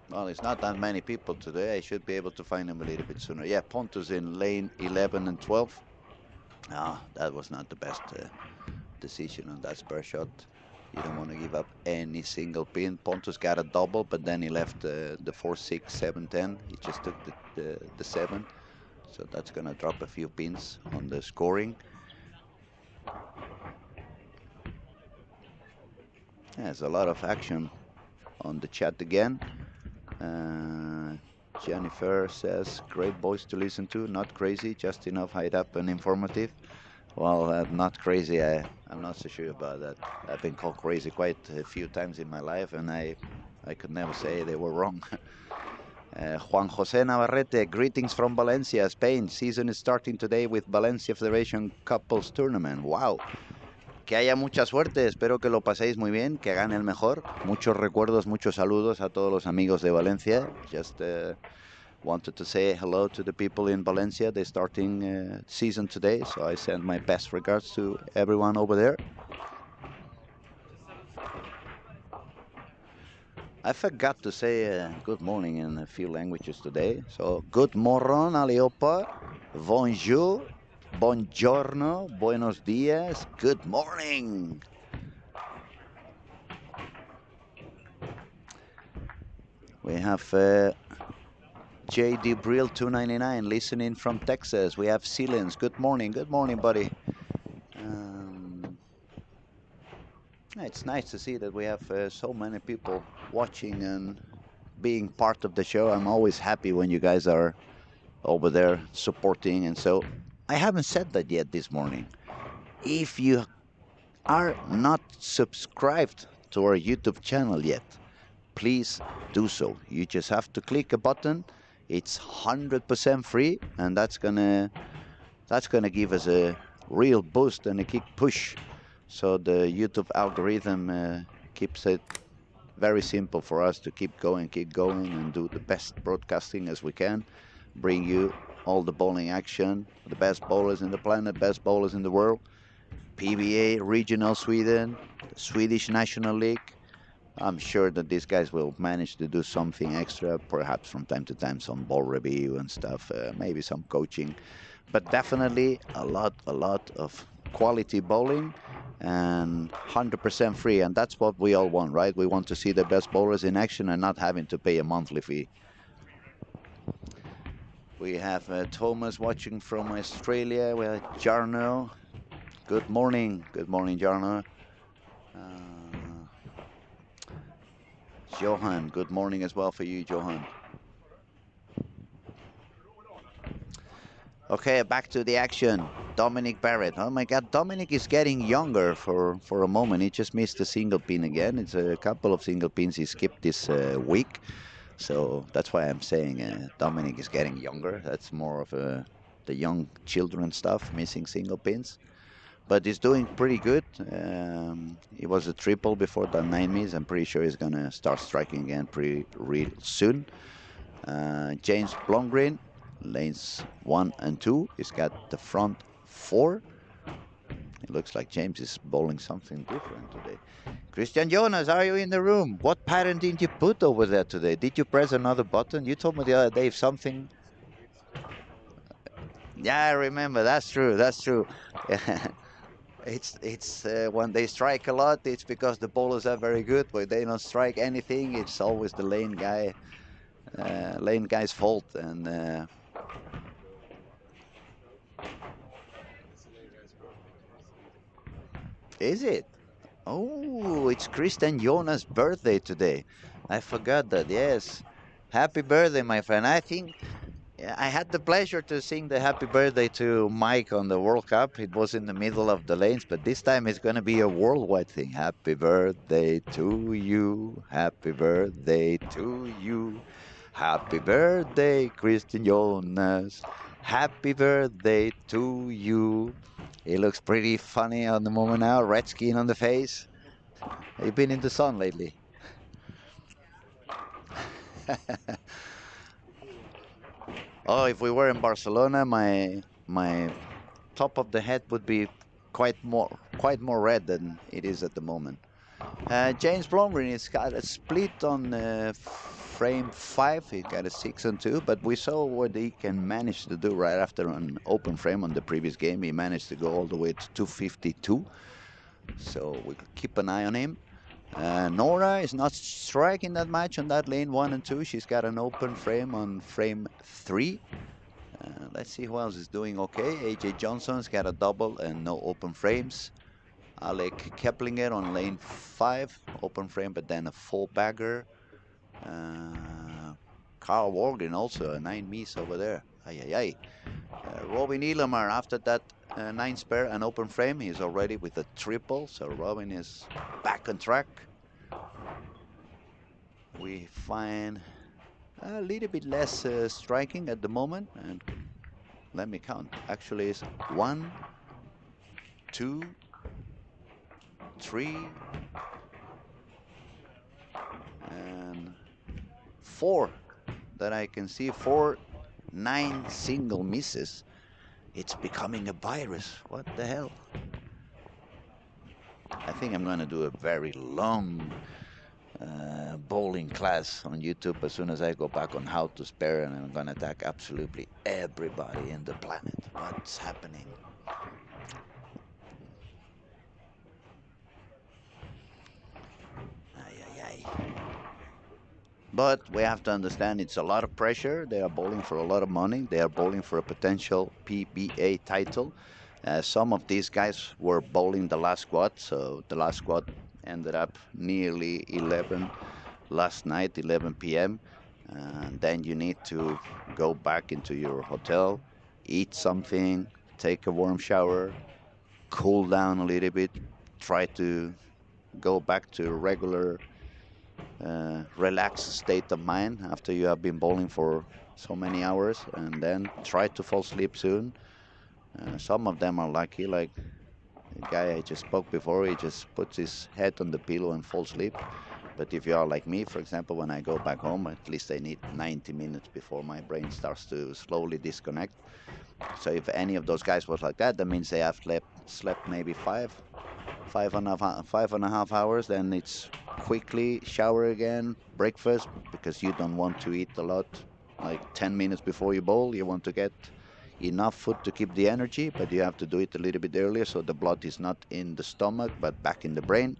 Well, it's not that many people today. I should be able to find him a little bit sooner. Yeah, Pontus in lane 11 and 12. That was not the best decision on that spare shot. You don't want to give up any single pin. Pontus got a double, but then he left the 4, 6, 7, 10. He just took the 7. So that's going to drop a few pins on the scoring. There's a lot of action on the chat again. Jennifer says, great voice to listen to, not crazy, just enough height up and informative. Well, not crazy, I'm not so sure about that. I've been called crazy quite a few times in my life, and I I could never say they were wrong. Juan Jose Navarrete, greetings from Valencia, Spain. Season is starting today with Valencia Federation Couples Tournament. Wow. Que haya mucha suerte, espero que lo paséis muy bien, que gane el mejor. Muchos recuerdos, muchos saludos a todos los amigos de Valencia. Just wanted to say hello to the people in Valencia. They're starting season today, so I send my best regards to everyone over there. I forgot to say good morning in a few languages today. So, good morning, aliopa, bonjour, buongiorno, buenos dias, good morning. We have JD Brill 299 listening from Texas. We have Silence. Good morning, buddy. It's nice to see that we have so many people watching and being part of the show. I'm always happy when you guys are over there supporting. And so I haven't said that yet this morning. If you are not subscribed to our YouTube channel yet, please do so. You just have to click a button. It's 100% free, and that's gonna give us a real boost and a kick push. So the YouTube algorithm keeps it very simple for us to keep going, and do the best broadcasting as we can. Bring you all the bowling action, the best bowlers in the planet, best bowlers in the world. PBA, regional Sweden, the Swedish National League. I'm sure that these guys will manage to do something extra, perhaps from time to time some ball review and stuff, maybe some coaching, but definitely a lot of quality bowling and 100% free, and that's what we all want, right? We want to see the best bowlers in action and not having to pay a monthly fee. We have Thomas watching from Australia. We have Jarno. Good morning, Jarno. Johan, good morning as well for you, Johan. Okay, back to the action. Dominic Barrett. Oh my God, Dominic is getting younger for a moment. He just missed a single pin again. It's a couple of single pins he skipped this week. So that's why I'm saying Dominic is getting younger. That's more of the young children stuff, missing single pins. But he's doing pretty good. He was a triple before the 9 miss. I'm pretty sure he's going to start striking again pretty real soon. James Blomgren, lanes 1 and 2. He's got the front 4. It looks like James is bowling something different today. Christian Jonas, are you in the room? What pattern did you put over there today? Did you press another button? You told me the other day something. Yeah, I remember. That's true. That's true. It's when they strike a lot, it's because the bowlers are very good. When they don't strike anything, it's always the lane guy's fault. And is it? Oh, it's Christian Jonas' birthday today. I forgot that. Yes, happy birthday, my friend. I think I had the pleasure to sing the happy birthday to Mike on the World Cup. It was in the middle of the lanes, but this time it's going to be a worldwide thing. Happy birthday to you. Happy birthday to you. Happy birthday, Christian Jonas. Happy birthday to you. He looks pretty funny on the moment now. Red skin on the face. Have you been in the sun lately? Oh, if we were in Barcelona, my top of the head would be quite more red than it is at the moment. James Blomgren has got a split on frame 5. He got a 6 and 2, but we saw what he can manage to do right after an open frame on the previous game. He managed to go all the way to 252, so we could keep an eye on him. Nora is not striking that much on that lane 1 and 2. She's got an open frame on frame 3. Let's see who else is doing okay. AJ Johnson's got a double and no open frames. Alec Keplinger on lane 5, open frame, but then a full bagger. Carl Morgan also a 9 miss over there. Robin Elamar after that 9 spare and open frame, he's already with a triple, so Robin is back on track. we find a little bit less striking at the moment. And let me count. Actually, it's 1, 2, 3, and 4 that I can see. 4, 9 single misses. It's becoming a virus. What the hell? I think I'm going to do a very long bowling class on YouTube as soon as I go back on how to spare, and I'm going to attack absolutely everybody in the planet. What's happening? Ay, ay, ay. But we have to understand it's a lot of pressure. They are bowling for a lot of money. They are bowling for a potential PBA title. Some of these guys were bowling the last squad, so the last squad ended up nearly 11 last night, 11 p.m. And then you need to go back into your hotel, eat something, take a warm shower, cool down a little bit, try to go back to regular relaxed state of mind after you have been bowling for so many hours, and then try to fall asleep soon. Some of them are lucky, like the guy I just spoke before. He just puts his head on the pillow and falls asleep. But if you are like me, for example, when I go back home, at least I need 90 minutes before my brain starts to slowly disconnect. So if any of those guys was like that means they have slept maybe five and a half hours. Then it's quickly shower again, breakfast, because you don't want to eat a lot. Like 10 minutes before you bowl, you want to get enough food to keep the energy, but you have to do it a little bit earlier so the blood is not in the stomach but back in the brain.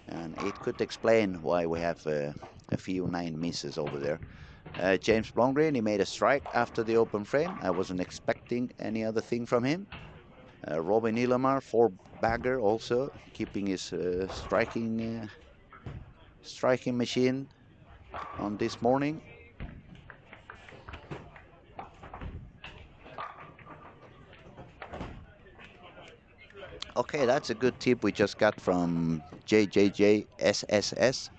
And it could explain why we have a few 9 misses over there. James Blomgren, he made a strike after the open frame. I wasn't expecting any other thing from him. Robin Illamar, 4-bagger also, keeping his striking machine on this morning. Okay, that's a good tip we just got from JJJSSS.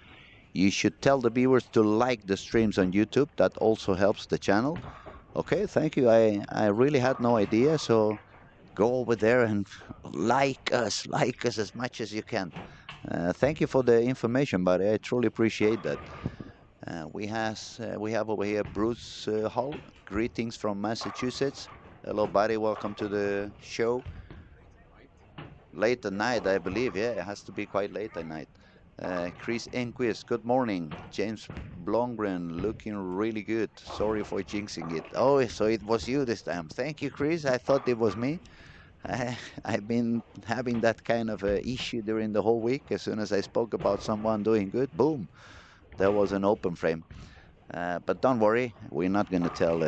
You should tell the viewers to like the streams on YouTube. That also helps the channel. Okay, thank you. I really had no idea, so go over there and like us as much as you can. Thank you for the information, buddy. I truly appreciate that. We have over here Bruce Hall. Greetings from Massachusetts. Hello, buddy. Welcome to the show. Late at night, I believe. Yeah, it has to be quite late at night. Chris Enquist, good morning. James Blomgren, looking really good. Sorry for jinxing it. Oh, so it was you this time. Thank you, Chris. I thought it was me. I've been having that kind of issue during the whole week. As soon as I spoke about someone doing good, boom, there was an open frame. But don't worry, we're not going to tell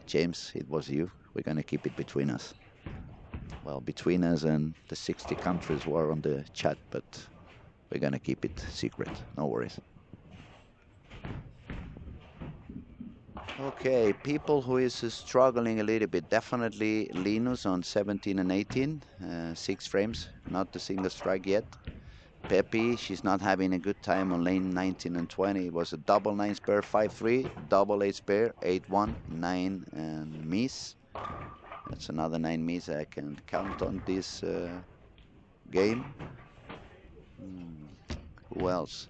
James it was you. We're going to keep it between us. Well, between us and the 60 countries who are on the chat, but we're going to keep it secret. No worries. Okay, people who is struggling a little bit, definitely Linus on 17 and 18, 6 frames, not a single strike yet. Pepe, she's not having a good time on lane 19 and 20. It was a double 9 spare, 5-3, double 8 spare, 8-1, 9 and miss. That's another 9 miss I can count on this game. Who else?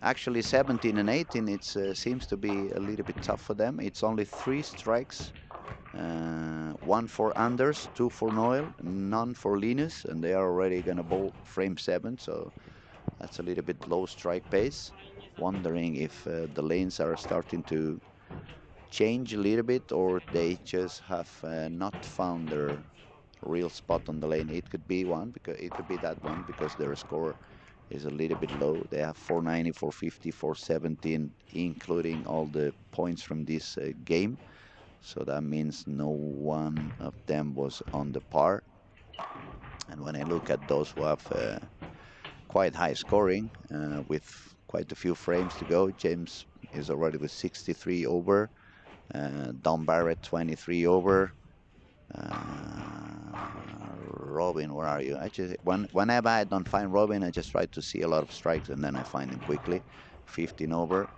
Actually, 17 and 18, it seems to be a little bit tough for them. It's only 3 strikes, 1 for Anders, 2 for Noel, none for Linus, and they are already going to bowl frame 7, so that's a little bit low strike pace. Wondering if the lanes are starting to change a little bit, or they just have not found their real spot on the lane. It could be one, because it could be that one, because their score is a little bit low. They have 490, 450, 417, including all the points from this game. So that means no one of them was on the par. And when I look at those who have quite high scoring, with quite a few frames to go, James is already with 63 over. Don Barrett 23 over. Robin, where are you? Whenever I don't find Robin, I just try to see a lot of strikes, and then I find him quickly. 15 over.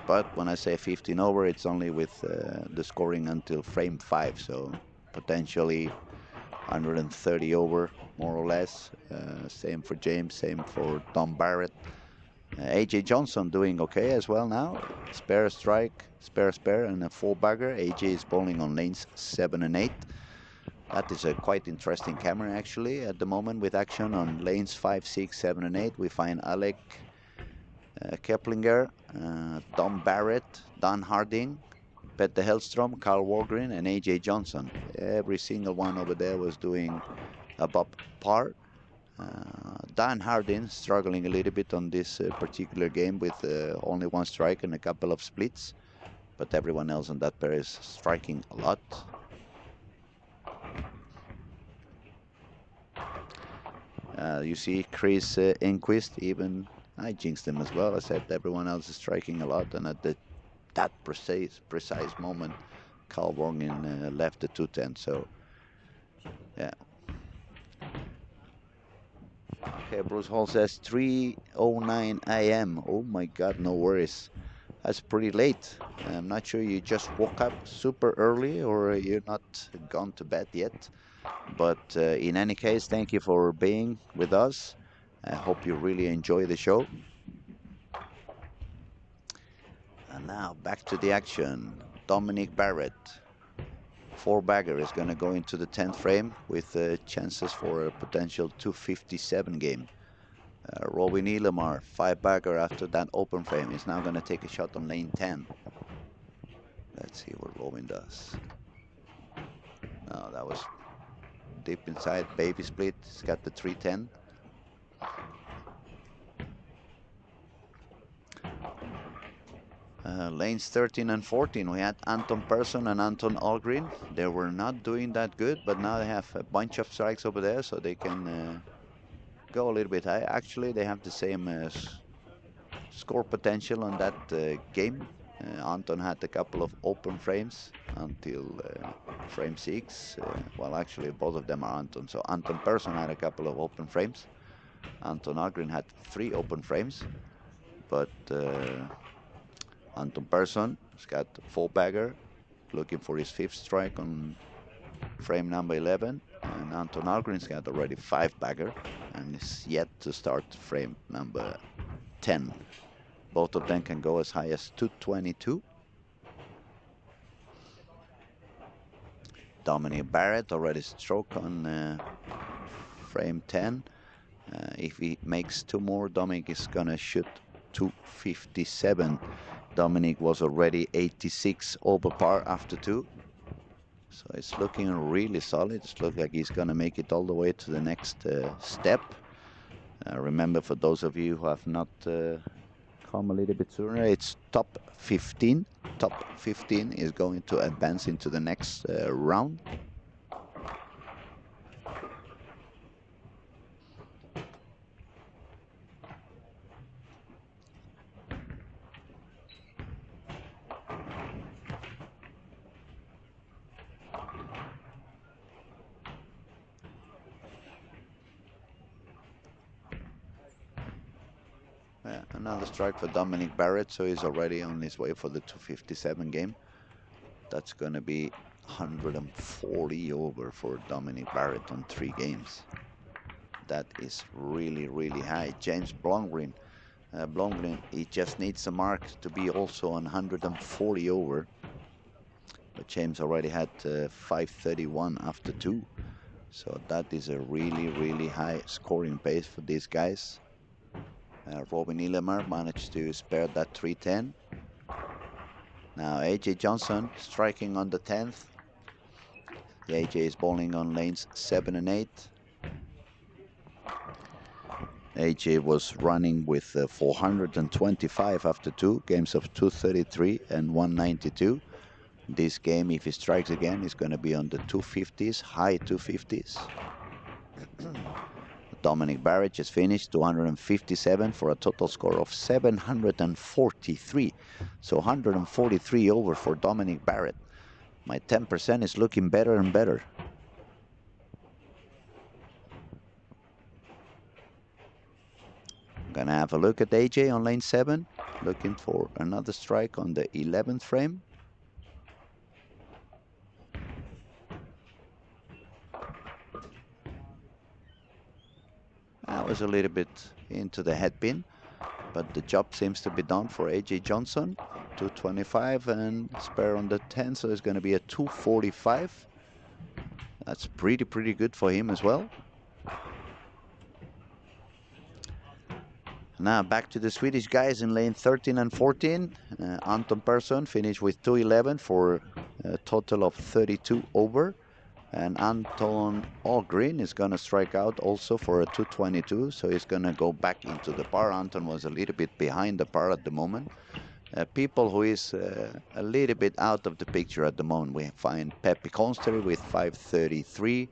But when I say 15 over, it's only with the scoring until frame 5, so potentially 130 over, more or less. Same for James, same for Tom Barrett. AJ Johnson doing okay as well now. Spare strike, spare, and a full bagger. AJ is bowling on lanes 7 and 8. That is a quite interesting camera actually at the moment with action on lanes 5, 6, 7, and 8. We find Alec Keplinger, Tom Barrett, Don Harding, Peter Hellstrom, Carl Walgren, and AJ Johnson. Every single one over there was doing above par. Dan Harding struggling a little bit on this particular game with only one strike and a couple of splits, but everyone else on that pair is striking a lot. You see Chris Enquist, even I jinxed him as well. I said everyone else is striking a lot, and at that precise moment, Carl Walgren left the 210. So yeah. Okay, Bruce Hall says 3:09 a.m. Oh my God, no worries. That's pretty late. I'm not sure you just woke up super early or you're not gone to bed yet. But in any case, thank you for being with us. I hope you really enjoy the show. And now back to the action. Dominic Barrett, 4-bagger, is going to go into the 10th frame with chances for a potential 257 game. Robin Elamar, 5-bagger after that open frame, is now going to take a shot on lane 10. Let's see what Robin does. No, that was deep inside, baby split. He's got the 310. Lanes 13 and 14, we had Anton Persson and Anton Algren. They were not doing that good, but now they have a bunch of strikes over there, so they can go a little bit high. Actually, they have the same score potential on that game. Anton had a couple of open frames until frame 6. Well, actually, both of them are Anton. So Anton Persson had a couple of open frames. Anton Algren had 3 open frames, but Anton Persson has got 4-bagger, looking for his 5th strike on frame number 11, and Anton Algren's got already 5-bagger and is yet to start frame number 10. Both of them can go as high as 222. Dominic Barrett already stroke on frame 10. If he makes 2 more, Dominic is gonna shoot 257. Dominic was already 86 over par after 2. So it's looking really solid. It looks like he's gonna make it all the way to the next step. Remember, for those of you who have not come a little bit sooner, it's top 15. Top 15 is going to advance into the next round. Yeah, another strike for Dominic Barrett, so he's already on his way for the 257 game. That's going to be 140 over for Dominic Barrett on 3 games. That is really, really high. James Blomgren, he just needs a mark to be also on 140 over. But James already had 531 after 2. So that is a really, really high scoring pace for these guys. Robin Ilemar managed to spare that 310. Now AJ Johnson striking on the 10th. The AJ is bowling on lanes 7 and 8. AJ was running with 425 after 2 games of 233 and 192. This game, if he strikes again, is going to be on the 250s, high 250s. Dominic Barrett just finished 257 for a total score of 743. So 143 over for Dominic Barrett. My 10% is looking better and better. Gonna have a look at AJ on lane 7, looking for another strike on the 11th frame. That was a little bit into the head pin, but the job seems to be done for AJ Johnson. 225 and spare on the 10, so it's going to be a 245. That's pretty good for him as well. Now back to the Swedish guys in lane 13 and 14. Anton Persson finished with 211 for a total of 32 over. And Anton Algren is going to strike out also for a 222, so he's going to go back into the par. Anton was a little bit behind the par at the moment. People who is a little bit out of the picture at the moment, we find Pepe Consteri with 533.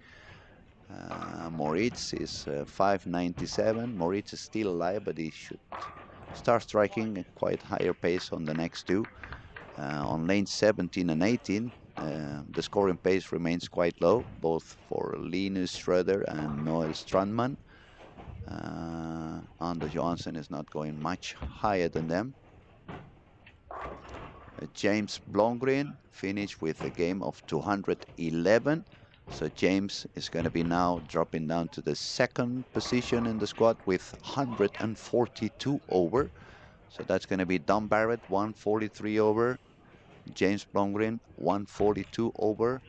Moritz is 597. Moritz is still alive, but he should start striking at quite higher pace on the next two. On lane 17 and 18, the scoring pace remains quite low, both for Linus Schroeder and Noel Strandman. Anders Johansson is not going much higher than them. James Blomgren finished with a game of 211. So James is going to be now dropping down to the second position in the squad with 142 over. So that's going to be Don Barrett, 143 over. James Blomgren, 142 over.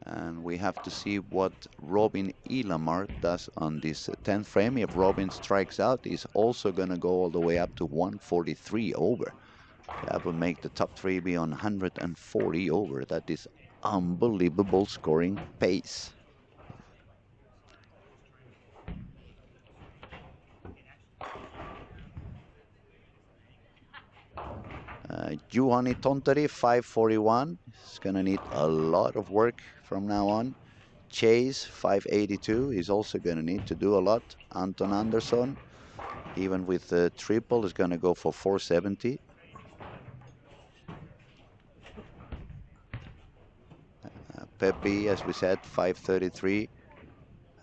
And we have to see what Robin Ilamar does on this 10th frame. If Robin strikes out, he's also going to go all the way up to 143 over. That would make the top three be on 140 over. That is unbelievable scoring pace. Juhani Tontari, 541. He's going to need a lot of work from now on. Chase, 582. He's also going to need to do a lot. Anton Andersson, even with the triple, is going to go for 470. Pepe, as we said, 533.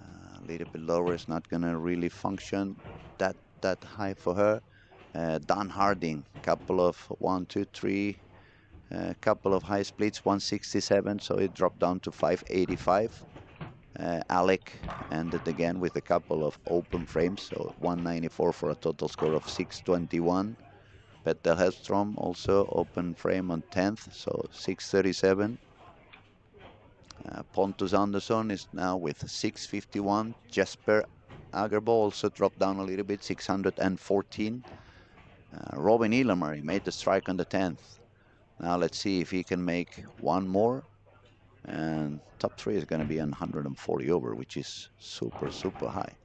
A little bit lower, is not going to really function that high for her. Don Harding, couple of 1, 2, 3, couple of high splits, 167, so it dropped down to 585. Alec ended again with a couple of open frames, so 194 for a total score of 621. Petter Hedstrom also open frame on 10th, so 637. Pontus Andersson is now with 651. Jesper Agerbo also dropped down a little bit, 614. Robin Ilamar made the strike on the 10th. Now let's see if he can make one more. And top three is going to be on 140 over, which is super high.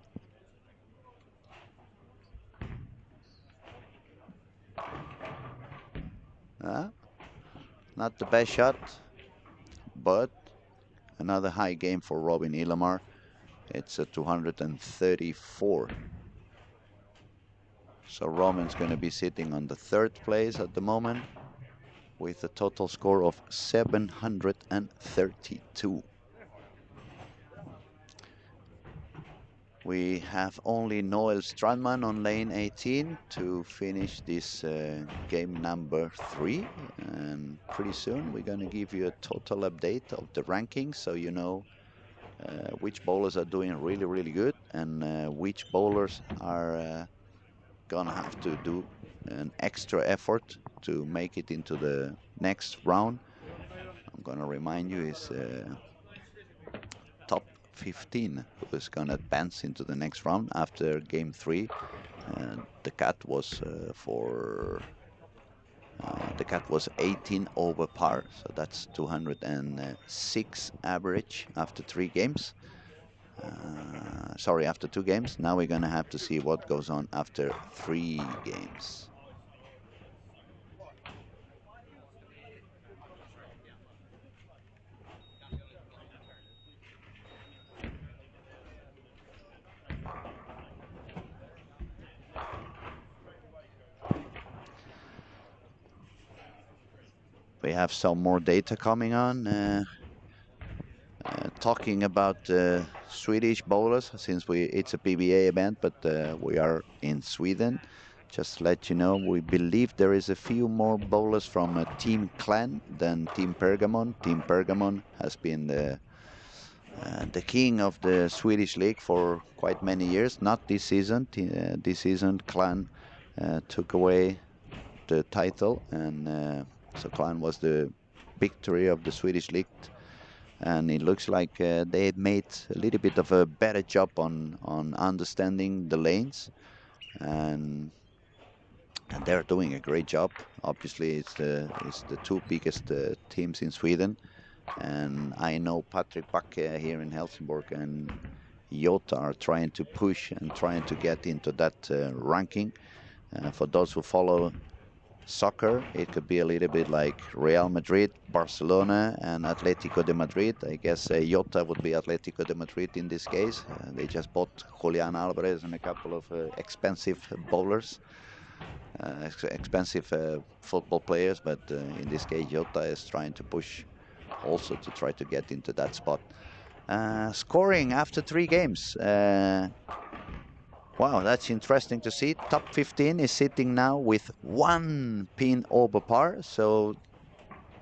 Not the best shot, but another high game for Robin Ilamar. It's a 234. So Robin's going to be sitting on the 3rd place at the moment with a total score of 732. We have only Noel Strandman on lane 18 to finish this game number 3. And pretty soon we're going to give you a total update of the rankings, so you know which bowlers are doing really good and which bowlers are gonna have to do an extra effort to make it into the next round. I'm gonna remind you is top 15 who is gonna advance into the next round after game 3. The cut was the cut was 18 over par, so that's 206 average after 3 games. Sorry, after 2 games. Now we're gonna have to see what goes on after 3 games. We have some more data coming on. talking about Swedish bowlers, since it's a PBA event, but we are in Sweden. Just to let you know, we believe there is a few more bowlers from Team Clan than Team Pergamon. Team Pergamon has been the king of the Swedish league for quite many years. Not this season. This season, Clan took away the title, and so Clan was the victory of the Swedish league. And it looks like they had made a little bit of a better job on understanding the lanes, and they're doing a great job. Obviously, it's the two biggest teams in Sweden, and I know Patrick Backe here in Helsingborg and Jota are trying to push and trying to get into that ranking. For those who follow soccer, it could be a little bit like Real Madrid, Barcelona, and Atletico de Madrid. I guess Jota would be Atletico de Madrid in this case. They just bought Julian Alvarez and a couple of expensive bowlers, expensive football players, but in this case, Jota is trying to push also to try to get into that spot. Scoring after 3 games. Wow, that's interesting to see. Top 15 is sitting now with 1 pin over par. So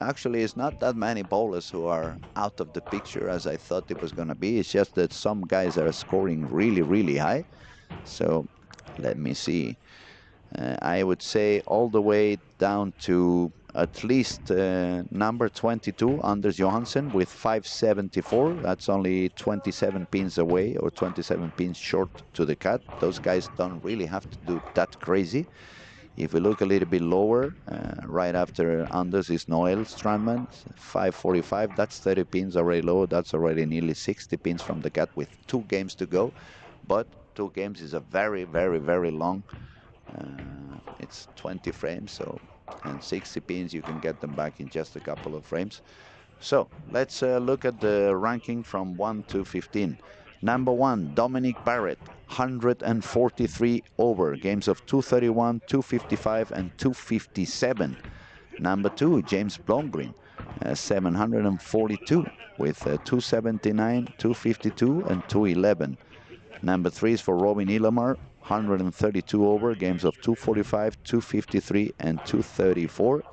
actually, it's not that many bowlers who are out of the picture as I thought it was going to be. It's just that some guys are scoring really, really high. So let me see. I would say all the way down to at least number 22, Anders Johansson, with 574. That's only 27 pins away, or 27 pins short to the cut. Those guys don't really have to do that crazy. If we look a little bit lower, right after Anders is Noel Strandman, 545. That's 30 pins already low. That's already nearly 60 pins from the cut with 2 games to go. But 2 games is a very, very, very long. It's 20 frames, so, and 60 pins, you can get them back in just a couple of frames. So let's look at the ranking from 1 to 15. Number 1, Dominic Barrett, 143 over, games of 231, 255, and 257. Number 2, James Blomgren, 742 with 279, 252, and 211. Number 3 is for Robin Illamar, 132 over, games of 245, 253, and 234.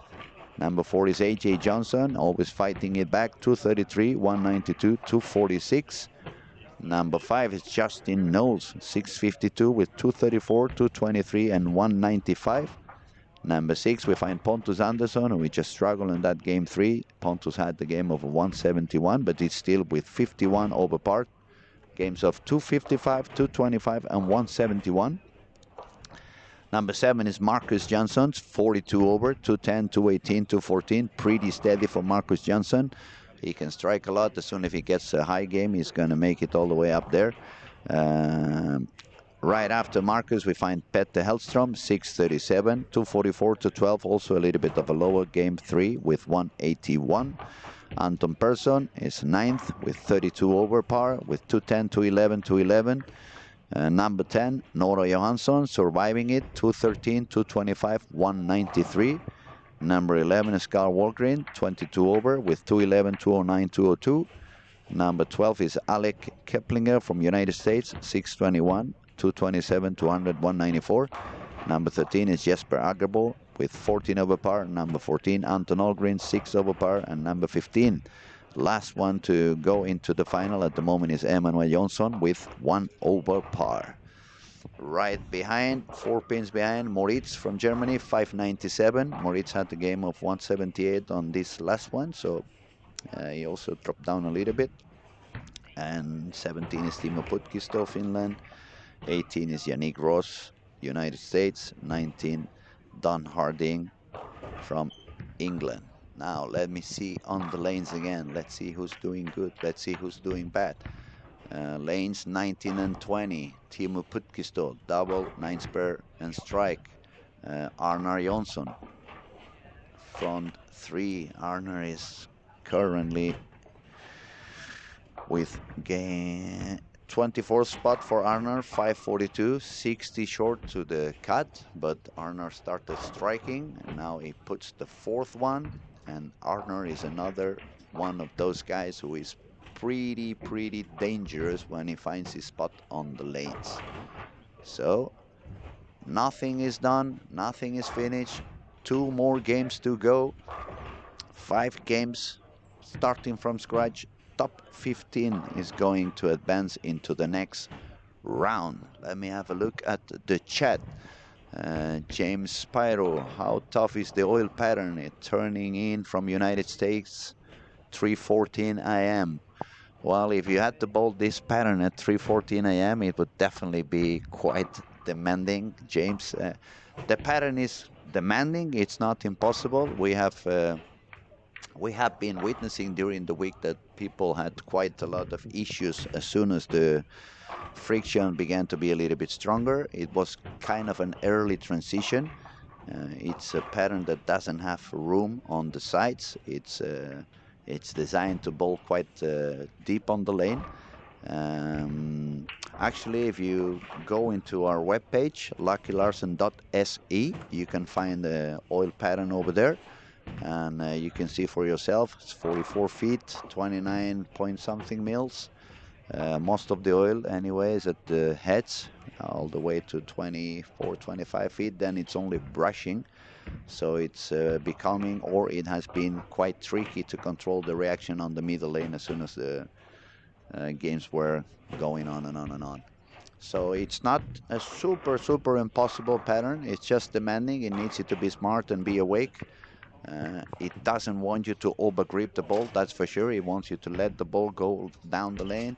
Number 4 is A.J. Johnson, always fighting it back, 233, 192, 246. Number 5 is Justin Knowles, 652 with 234, 223, and 195. Number 6, we find Pontus Andersson, who we just struggled in that game 3. Pontus had the game of 171, but he's still with 51 over par. Games of 255, 225, and 171. Number 7 is Marcus Johnson, 42 over, 210, 218, 214. Pretty steady for Marcus Johnson. He can strike a lot. As soon as he gets a high game, he's going to make it all the way up there. Right after Marcus, we find Petter Hellstrom, 637, 244, 212. Also a little bit of a lower game 3 with 181. Anton Persson is 9th with 32 over par with 210, 211, 211. Number 10, Nora Johansson, surviving it, 213, 225, 193. Number 11 is Carl Walgren, 22 over with 211, 209, 202. Number 12 is Alec Keplinger from United States, 621, 227, 200, 194. Number 13 is Jesper Agerbo with 14 over par. Number 14, Anton Algren, 6 over par. And number 15, last one to go into the final at the moment, is Emmanuel Jonsson with 1 over par. Right behind, 4 pins behind, Moritz from Germany, 597. Moritz had the game of 178 on this last one, so he also dropped down a little bit. And 17 is Timo Putkisto, Finland. 18 is Yannick Ross, United States. 19, Don Harding from England. Now let me see on the lanes again. Let's see who's doing good. Let's see who's doing bad. Lanes 19 and 20. Timo Putkisto, double, 9 spare and strike. Arnar Jonsson, front 3. Arnar is currently with game 24th spot for Arnar, 542, 60 short to the cut, but Arnar started striking, and now he puts the 4th one, and Arnar is another one of those guys who is pretty dangerous when he finds his spot on the lanes. So nothing is done, nothing is finished. 2 more games to go. 5 games starting from scratch. Top 15 is going to advance into the next round. Let me have a look at the chat. James Spyro, how tough is the oil pattern? It turning in from United States, 3:14 a.m. Well, if you had to bowl this pattern at 3:14 a.m., it would definitely be quite demanding, James. The pattern is demanding. It's not impossible. We have been witnessing during the week that people had quite a lot of issues as soon as the friction began to be a little bit stronger. It was kind of an early transition. It's a pattern that doesn't have room on the sides. It's designed to bowl quite deep on the lane. Actually, if you go into our webpage, luckylarsen.se, you can find the oil pattern over there. And you can see for yourself, it's 44 feet, 29 point something mils. Most of the oil anyway is at the heads, all the way to 24, 25 feet. Then it's only brushing. So it's becoming, or it has been quite tricky to control the reaction on the middle lane as soon as the games were going on and on and on. So it's not a super impossible pattern. It's just demanding. It needs you to be smart and be awake. It doesn't want you to overgrip the ball, that's for sure. It wants you to let the ball go down the lane,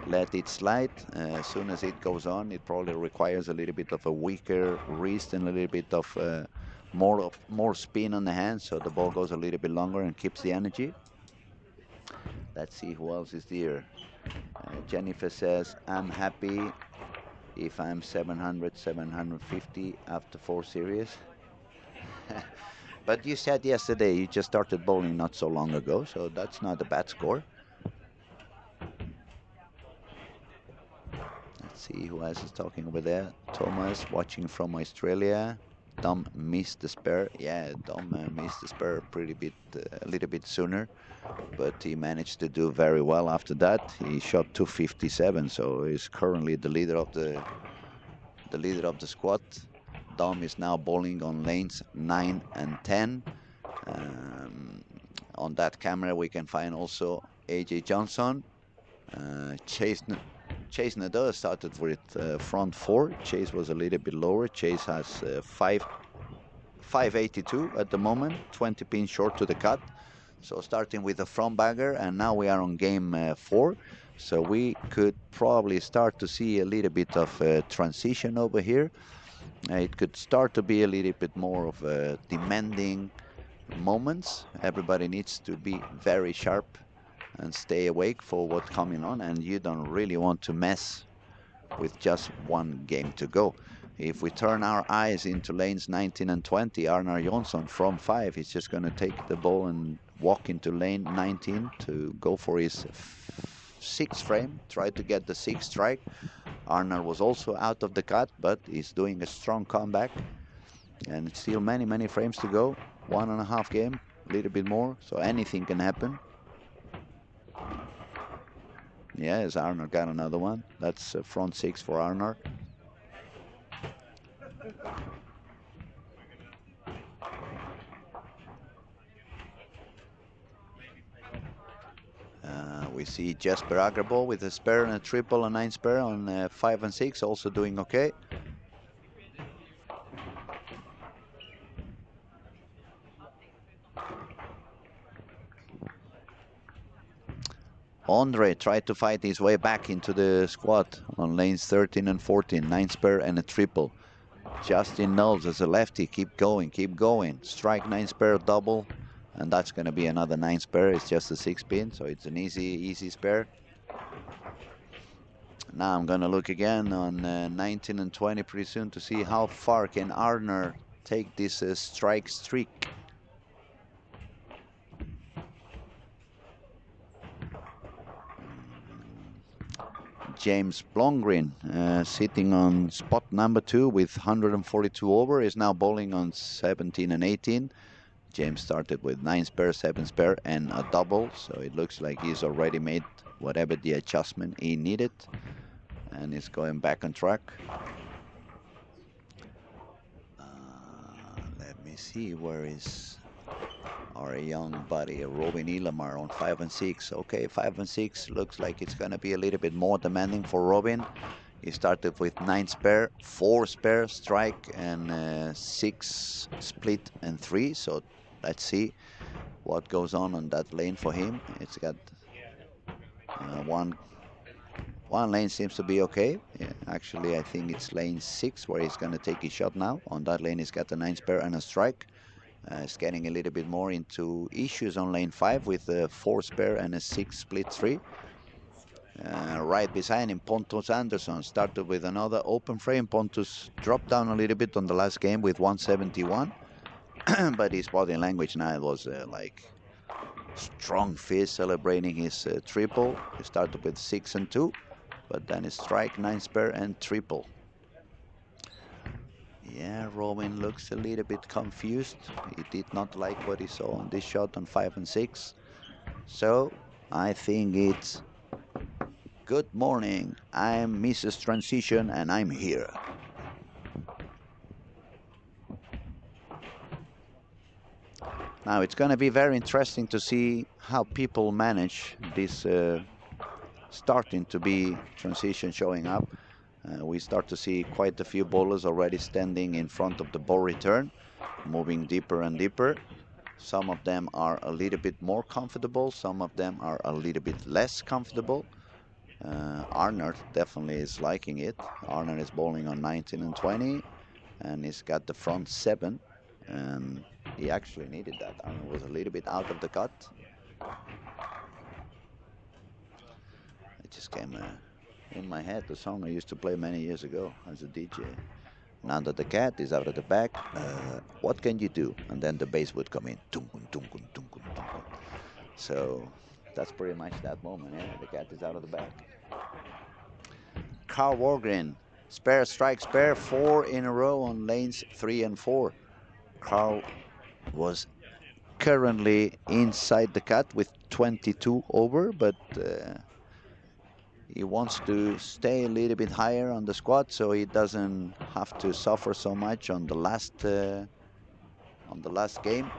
let it slide. As soon as it goes on, it probably requires a little bit of a weaker wrist and a little bit of more spin on the hand, so the ball goes a little bit longer and keeps the energy. Let's see who else is there. Jennifer says, I'm happy if I'm 700, 750 after 4 series. But you said yesterday you just started bowling not so long ago, so that's not a bad score. Let's see who else is talking over there. Thomas watching from Australia. Dom missed the spare. Yeah, Dom missed the spare a little bit sooner, but he managed to do very well after that. He shot 257, so he's currently the leader of the squad. Dom is now bowling on lanes 9 and 10. On that camera we can find also AJ Johnson. Chase Nadeau started with front 4. Chase was a little bit lower. Chase has 582 at the moment, 20 pins short to the cut. So starting with the front bagger, and now we are on game 4. So we could probably start to see a little bit of transition over here. It could start to be a little bit more of demanding moments. Everybody needs to be very sharp and stay awake for what's coming on, and you don't really want to mess with just one game to go. If we turn our eyes into lanes 19 and 20, Arnar Jonsson from 5 is just going to take the ball and walk into lane 19 to go for his 6th frame, try to get the 6th strike. Arnar was also out of the cut, but he's doing a strong comeback. And still many frames to go. 1.5 game, a little bit more, so anything can happen. Yes, Arnar got another one. That's front 6 for Arnar. We see Jesper Agrabol with a spare and a triple, a 9 spare on 5 and 6, also doing okay. Andre tried to fight his way back into the squad on lanes 13 and 14, 9 spare and a triple. Justin Knowles as a lefty, keep going. Strike 9 spare double, and that's going to be another 9 spare. It's just a 6 pin, so it's an easy spare. Now I'm going to look again on 19 and 20 pretty soon to see how far can Arnar take this strike streak. James Blomgren sitting on spot number 2 with 142 over, is now bowling on 17 and 18. James started with 9 spare, 7 spare, and a double, so it looks like he's already made whatever the adjustment he needed, and is going back on track. Let me see, where is our young buddy, Robin Ilamar on 5 and 6. Okay, 5 and 6 looks like it's going to be a little bit more demanding for Robin. He started with 9 spare, 4 spare, strike, and 6 split and 3. So let's see what goes on that lane for him. It's got one lane seems to be okay. Yeah, actually, I think it's lane 6 where he's going to take his shot now. On that lane, he's got a 9 spare and a strike. It's getting a little bit more into issues on lane 5 with a 4 spare and a 6 split 3. Right beside him, Pontus Anderson started with another open frame. Pontus dropped down a little bit on the last game with 171, but his body language now was like strong fist celebrating his triple. He started with 6 and 2, but then he strike, 9 spare, and triple. Yeah, Robin looks a little bit confused. He did not like what he saw on this shot on 5 and 6. So I think it's good morning. I'm Mrs. Transition and I'm here. Now it's going to be very interesting to see how people manage this starting to be transition showing up. We start to see quite a few bowlers already standing in front of the ball return, moving deeper and deeper. Some of them are a little bit more comfortable, some of them are a little bit less comfortable. Arnold definitely is liking it. Arnold is bowling on 19 and 20, and he's got the front 7, and he actually needed that. Arnold was a little bit out of the cut. It just came in my head, the song I used to play many years ago as a DJ. Now that the cat is out of the bag, what can you do? And then the bass would come in. Tunkun, tunkun, tunkun, tunkun. So that's pretty much that moment, yeah? The cat is out of the bag. Carl Wargren, spare, strike, spare, 4 in a row on lanes 3 and 4. Carl was currently inside the cut with 22 over, but he wants to stay a little bit higher on the squad so he doesn't have to suffer so much on the last game.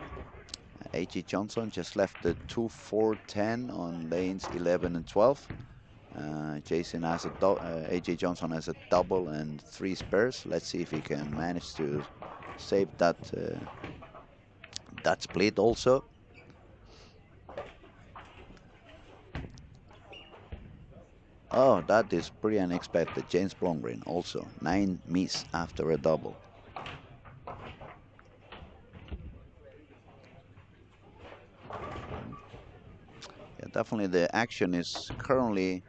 A.J. Johnson just left the 2-4-10 on lanes 11 and 12. Jason has A.J. Johnson has a double and 3 spares. Let's see if he can manage to save that that split also. Oh, that is pretty unexpected. James Blomgren also 9 miss after a double. Yeah, definitely the action is currently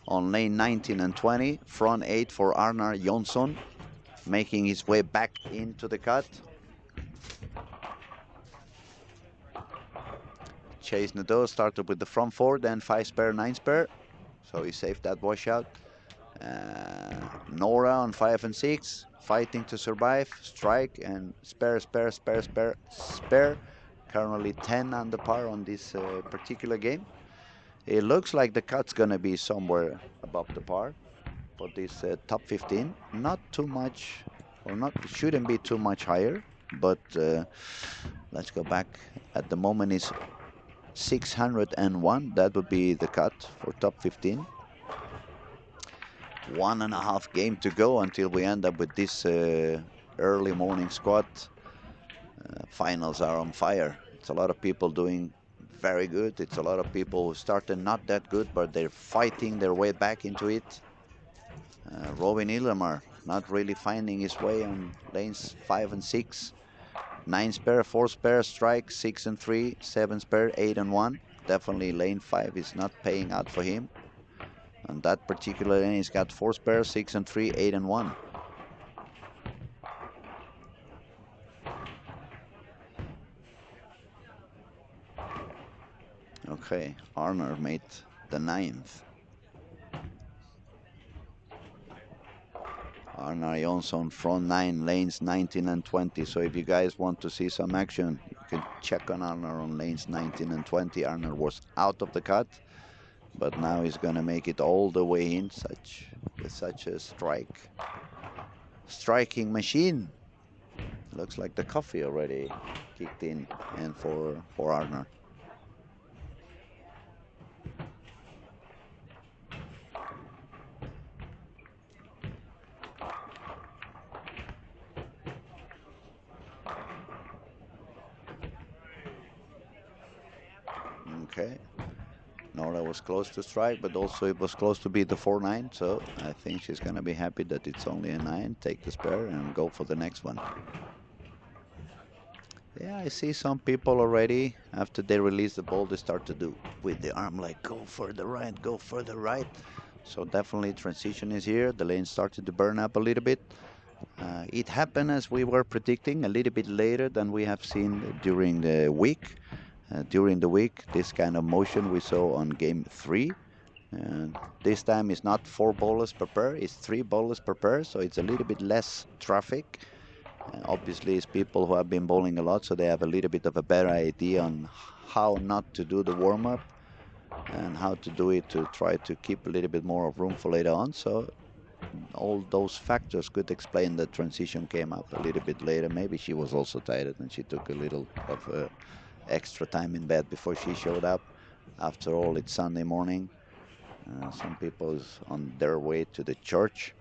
on lane 19 and 20. Front 8 for Arnar Jonsson, making his way back into the cut. Chase Nadeau started with the front 4, then 5 spare, 9 spare. So he saved that washout. Nora on 5 and 6, fighting to survive. Strike and spare, spare, spare, spare, spare. Currently 10 under par on this particular game. It looks like the cut's gonna be somewhere above the par for this top 15. Not too much, or not shouldn't be too much higher. But let's go back. At the moment is 601. That would be the cut for top 15. 1.5 game to go until we end up with this early morning squad. Finals are on fire. It's a lot of people doing very good. It's a lot of people who started not that good, but they're fighting their way back into it. Robin Illamar not really finding his way on lanes 5 and 6. 9 spare, 4 spare, strike, 6 and 3, 7 spare, 8 and 1. Definitely lane 5 is not paying out for him. On that particular lane, he's got 4 spare, 6 and 3, 8 and 1. Okay, Arner made the 9th. Arnar Jonsson front 9, lanes 19 and 20. So if you guys want to see some action, can check on Arnold on lanes 19 and 20. Arnold was out of the cut, but now he's gonna make it all the way in with such a striking machine. Looks like the coffee already kicked in and for Arnold. Okay. Nora was close to strike, but also it was close to be the 4-9, so I think she's going to be happy that it's only a 9, take the spare and go for the next one. Yeah, I see some people already, after they release the ball, they start to do with the arm, like go further right, go further right. So definitely transition is here. The lane started to burn up a little bit. It happened as we were predicting, a little bit later than we have seen during the week. During the week, this kind of motion we saw on game 3. This time it's not 4 bowlers per pair, it's 3 bowlers per pair, so it's a little bit less traffic. Obviously, it's people who have been bowling a lot, so they have a little bit of a better idea on how not to do the warm-up and how to do it to try to keep a little bit more of room for later on. So all those factors could explain the transition came up a little bit later. Maybe she was also tired and she took a little of extra time in bed before she showed up. After all, it's Sunday morning. Some people is on their way to the church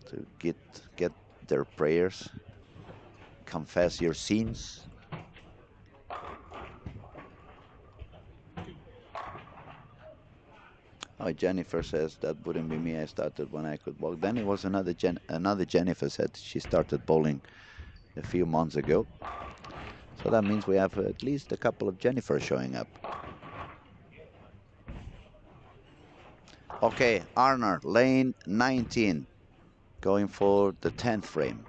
to get their prayers, confess your sins. Oh, Jennifer says that wouldn't be me. I started when I could bowl. Then it was another Jennifer said she started bowling a few months ago. So that means we have at least a couple of Jennifers showing up. Okay, Arnold, lane 19, going for the 10th frame.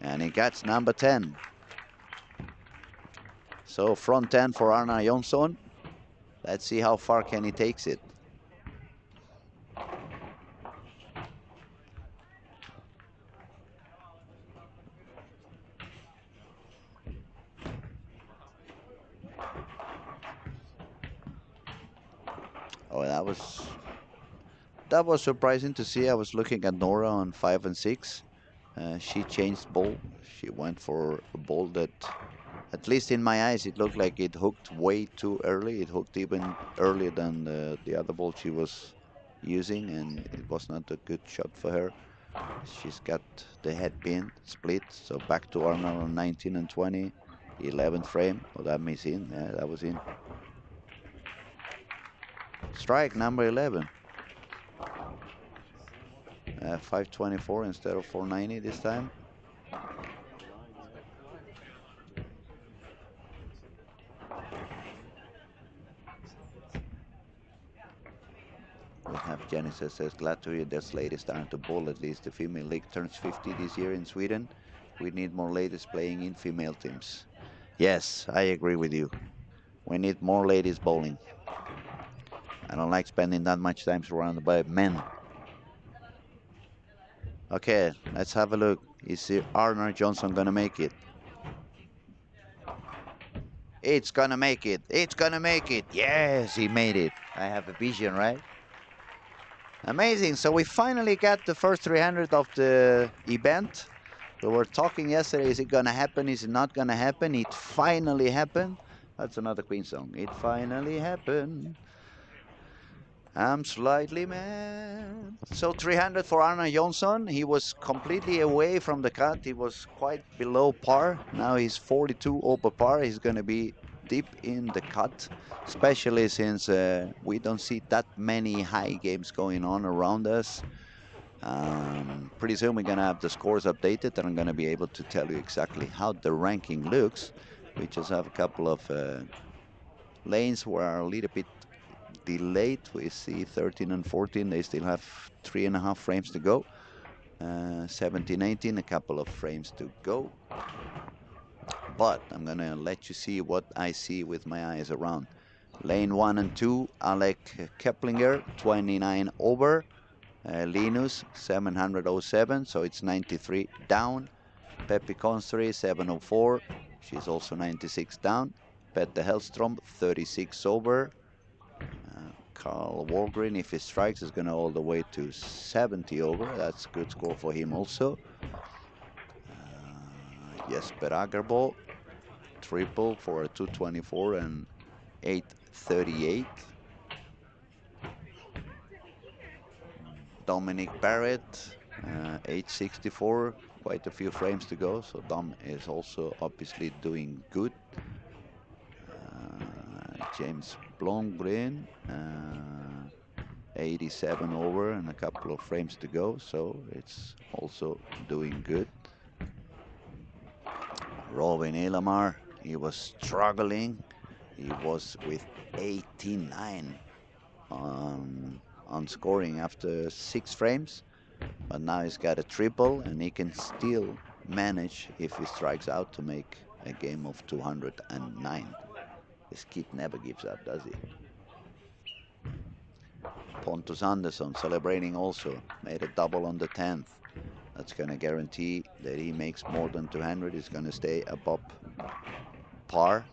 And he gets number 10. So front 10 for Arna Jonsson. Let's see how far can he takes it. Oh, that was surprising to see. I was looking at Nora on 5 and 6. She changed ball. She went for a ball that, at least in my eyes, it looked like it hooked way too early. It hooked even earlier than the other ball she was using, and it was not a good shot for her. She's got the head pin split, so back to Arnold on 19 and 20. 11th frame. Oh, that means in. Yeah, that was in. Strike number 11. 524 instead of 490 this time. We have Genesis says, glad to hear this lady starting to bowl. At least the female league turns 50 this year in Sweden. We need more ladies playing in female teams. Yes, I agree with you. We need more ladies bowling. I don't like spending that much time surrounded by men. Okay, let's have a look. Is Arnold Johnson gonna make it? It's gonna make it. It's gonna make it. Yes, he made it. I have a vision, right? Amazing. So we finally got the first 300 of the event. We were talking yesterday, is it gonna happen? Is it not gonna happen? It finally happened. That's another Queen song. It finally happened. I'm slightly mad. So 300 for Arna Jonsson. He was completely away from the cut. He was quite below par. Now he's 42 over par. He's going to be deep in the cut, especially since we don't see that many high games going on around us. Pretty soon we're going to have the scores updated and I'm going to be able to tell you exactly how the ranking looks. We just have a couple of lanes where are a little bit delayed. We see 13 and 14, they still have 3.5 frames to go. 17, 18, a couple of frames to go. But I'm gonna let you see what I see with my eyes around. Lane 1 and 2, Alec Keplinger, 29 over. Linus 707, so it's 93 down. Peppi Constri 704, she's also 96 down. Petter Hellstrom 36 over. Carl Walgren, if he strikes, is going to all the way to 70 over. That's a good score for him also. Jesper Agerbo, triple for a 224 and 838. Dominic Barrett, 864, quite a few frames to go, so Dom is also obviously doing good. James Blomgren, 87 over and a couple of frames to go, so it's also doing good. Robin Elamar, he was struggling. He was with 89 on scoring after 6 frames, but now he's got a triple and he can still manage, if he strikes out, to make a game of 209. This kid never gives up, does he? Pontus Andersson celebrating also, made a double on the 10th. That's going to guarantee that he makes more than 200. He's going to stay above par.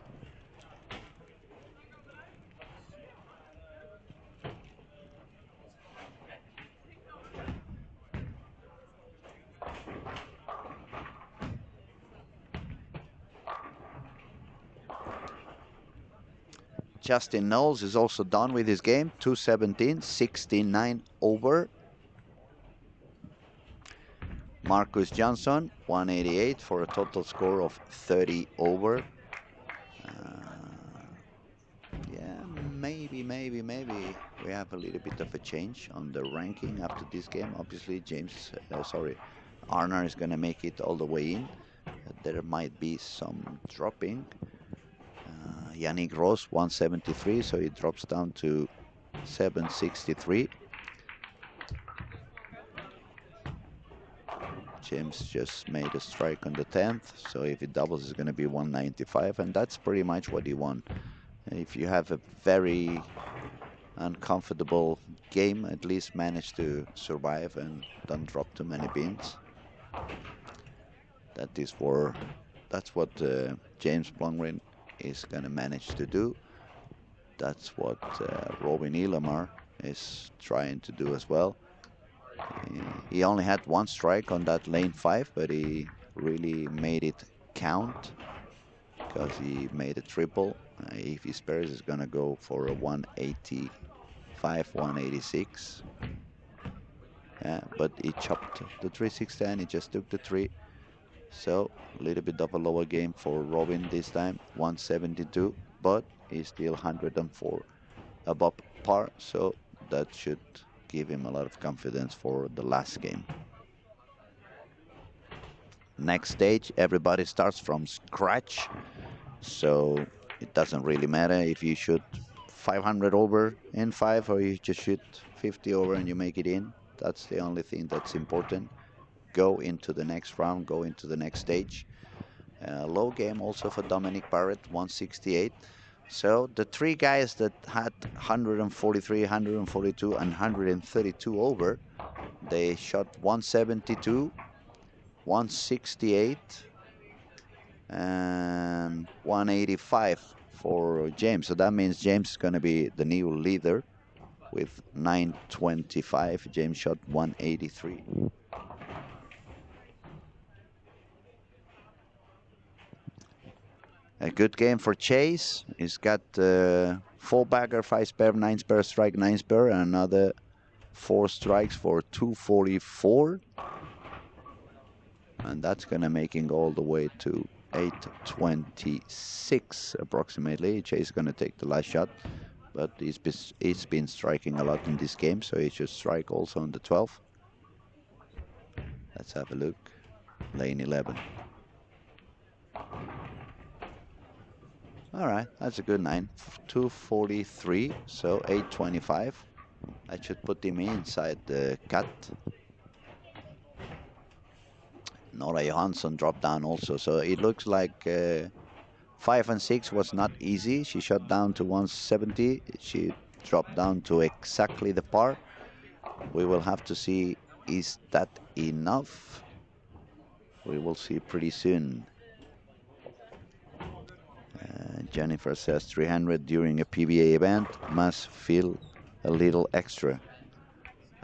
Justin Knowles is also done with his game, 217, 69 over. Marcus Johnson, 188 for a total score of 30 over. Yeah, maybe we have a little bit of a change on the ranking after this game. Obviously, Arnar is going to make it all the way in. There might be some dropping. Yannick Ross, 173, so he drops down to 763. James just made a strike on the 10th, so if it doubles, it's going to be 195, and that's pretty much what he won. If you have a very uncomfortable game, at least manage to survive and don't drop too many pins. That's what James Blomgren is going to manage to do. That's what Robin Elamar is trying to do as well. He only had 1 strike on that lane 5, but he really made it count because he made a triple. If he spares, he's going to go for a 185, 186. Yeah, but he chopped the 360 and he just took the 3. So a little bit of a lower game for Robin this time, 172, but he's still 104 above par, so that should give him a lot of confidence for the last game. Next stage, everybody starts from scratch, so it doesn't really matter if you shoot 500 over in 5 or you just shoot 50 over and you make it in. That's the only thing that's important. Go into the next round, go into the next stage. Low game also for Dominic Barrett, 168. So the 3 guys that had 143, 142, and 132 over, they shot 172, 168, and 185 for James. So that means James is going to be the new leader with 925. James shot 183. A good game for Chase. He's got 4-bagger, 5-spare, 9-spare, strike, 9-spare, and another 4 strikes for 244. And that's going to make him go all the way to 826 approximately. Chase is going to take the last shot, but he's been striking a lot in this game, so he should strike also on the 12th. Let's have a look. Lane 11. All right, that's a good 9. 243, so 825. That should put him inside the cut. Nora Johansson dropped down also, so it looks like 5 and 6 was not easy. She shot down to 170. She dropped down to exactly the par. We will have to see, is that enough? We will see pretty soon. Jennifer says 300 during a PBA event must feel a little extra.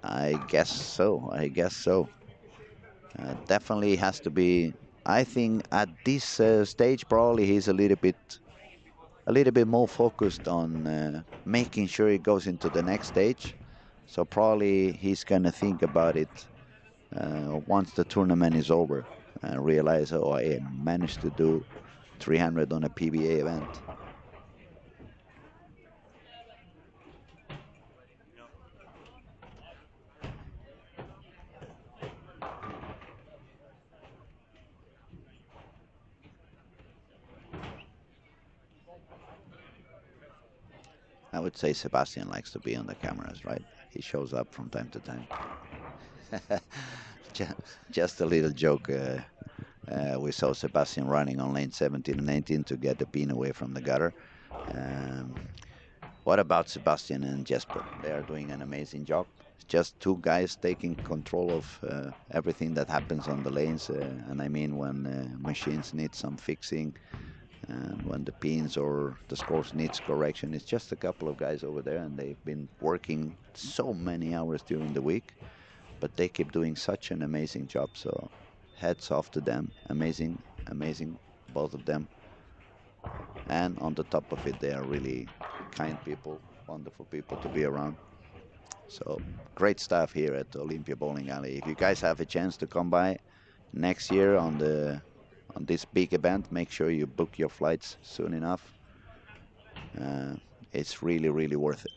I guess so. I guess so. Definitely has to be. I think at this stage, probably he's a little bit more focused on making sure he goes into the next stage. So probably he's gonna think about it once the tournament is over and realize, oh, I managed to do 300 on a PBA event. I would say Sebastian likes to be on the cameras, right? He shows up from time to time. Just a little joke. We saw Sebastian running on lane 17 and 18 to get the pin away from the gutter. Um, what about Sebastian and Jesper? They are doing an amazing job. Just two guys taking control of everything that happens on the lanes. And I mean, when machines need some fixing, and when the pins or the scores needs correction, it's just a couple of guys over there, and they've been working so many hours during the week, but they keep doing such an amazing job. So heads off to them. Amazing, amazing, both of them. And on the top of it, they are really kind people, wonderful people to be around. So great stuff here at Olympia Bowling Alley. If you guys have a chance to come by next year on this big event, make sure you book your flights soon enough. Uh, it's really, really worth it.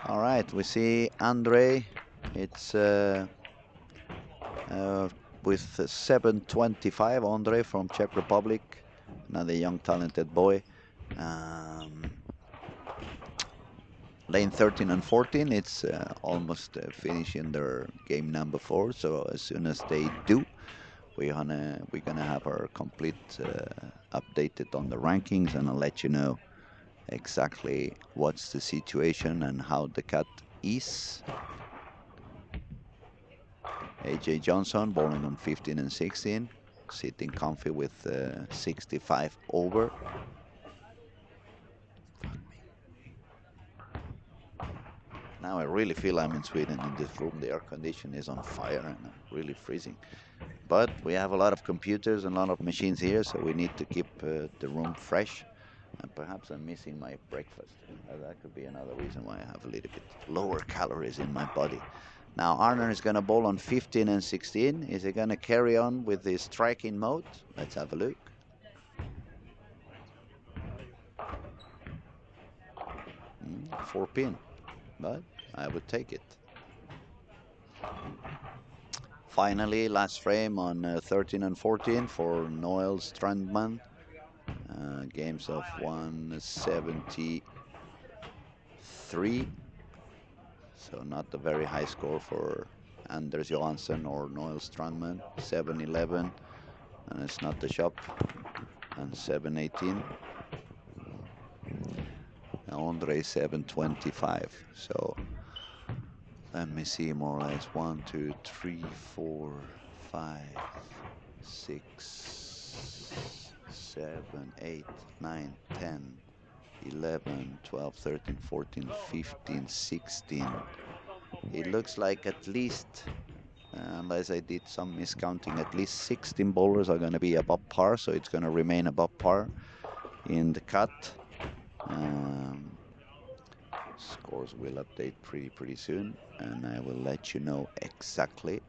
All right, we see Andre. It's with 725, Andre from Czech Republic, another young talented boy. Um, Lane 13 and 14, it's almost finishing their game number 4. So as soon as they do, we're gonna have our complete updated on the rankings, and I'll let you know exactly what's the situation and how the cut is. AJ Johnson bowling on 15 and 16, sitting comfy with 65 over. Now I really feel I'm in Sweden in this room. The air condition is on fire and really freezing. But we have a lot of computers and a lot of machines here, so we need to keep the room fresh. And perhaps I'm missing my breakfast. That could be another reason why I have a little bit lower calories in my body. Now Arner is going to bowl on 15 and 16. Is he going to carry on with the striking mode? Let's have a look. 4-pin, but I would take it. Finally, last frame on 13 and 14 for Noel Strandman. Games of 173. So not a very high score for Anders Johansson or Noel Strandman. 7-11, and it's not the shop. And 7-18. Andre 7-25. So let me see, more or less 1, 2, 3, 4, 5, 6, 7, 8, 9, 10, 11, 12, 13, 14, 15, 16. It looks like at least, unless I did some miscounting, at least 16 bowlers are going to be above par, so it's going to remain above par in the cut. Scores will update pretty soon, and I will let you know exactly.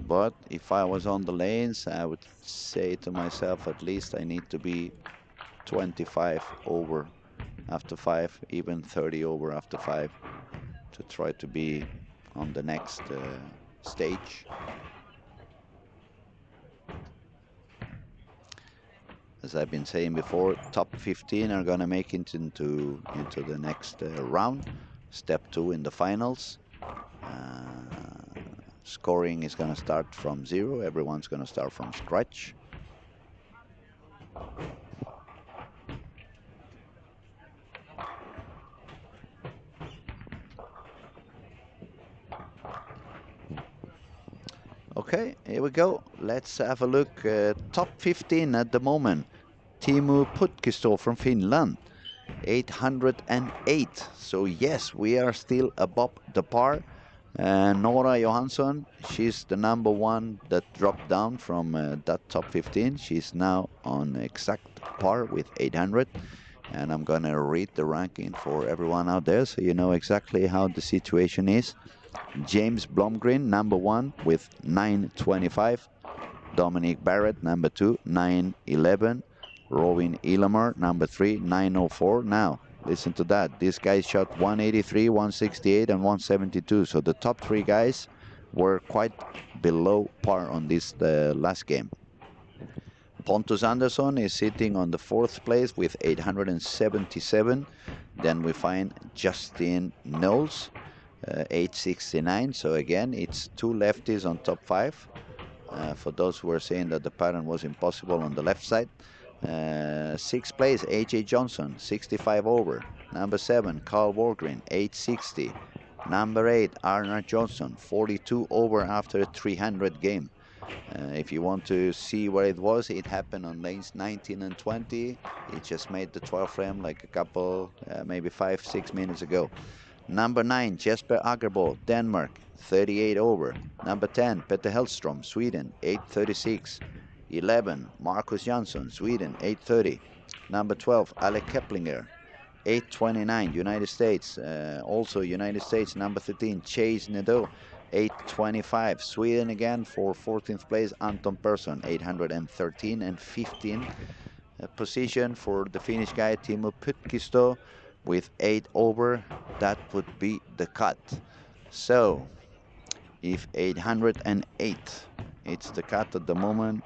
But if I was on the lanes, I would say to myself, at least I need to be 25 over after 5, even 30 over after 5, to try to be on the next stage. As I've been saying before, top 15 are gonna make it into the next round, step 2 in the finals. Scoring is gonna start from 0. Everyone's gonna start from scratch. Okay, here we go. Let's have a look. Top 15 at the moment. Teemu Putkisto from Finland, 808. So yes, we are still above the par. Nora Johansson, she's the number 1 that dropped down from that top 15. She's now on exact par with 800. And I'm gonna read the ranking for everyone out there so you know exactly how the situation is. James Blomgren, number 1 with 925. Dominic Barrett, number 2, 911. Robin Ilamar, number 3, 904. Now, listen to that. These guys shot 183, 168, and 172. So the top 3 guys were quite below par on this last game. Pontus Andersson is sitting on the 4th place with 877. Then we find Justin Knowles, 869. So again, it's 2 lefties on top 5. For those who are saying that the pattern was impossible on the left side. 6th place, A.J. Johnson, 65 over. Number 7, Carl Walgren, 860. Number 8, Arnar Johnson, 42 over after a 300 game. If you want to see what it was, it happened on lanes 19 and 20. It just made the 12th frame like a couple, maybe 5-6 minutes ago. Number 9, Jesper Agerbo, Denmark, 38 over. Number 10, Peter Hellstrom, Sweden, 836. 11, Marcus Jansson, Sweden, 830. Number 12, Alec Keplinger, 829, United States. Also United States, number 13, Chase Nadeau, 825. Sweden again for 14th place, Anton Persson, 813 and 15. Position for the Finnish guy, Teemu Putkisto, with 8 over. That would be the cut. So, if 808, it's the cut at the moment.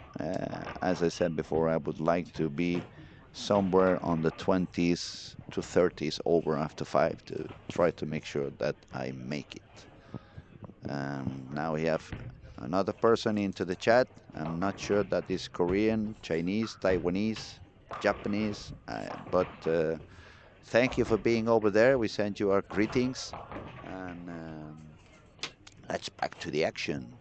As I said before, I would like to be somewhere on the 20s to 30s over after 5 to try to make sure that I make it. Now we have another person into the chat. I'm not sure that is Korean, Chinese, Taiwanese, Japanese, but thank you for being over there. We send you our greetings, and let's back to the action.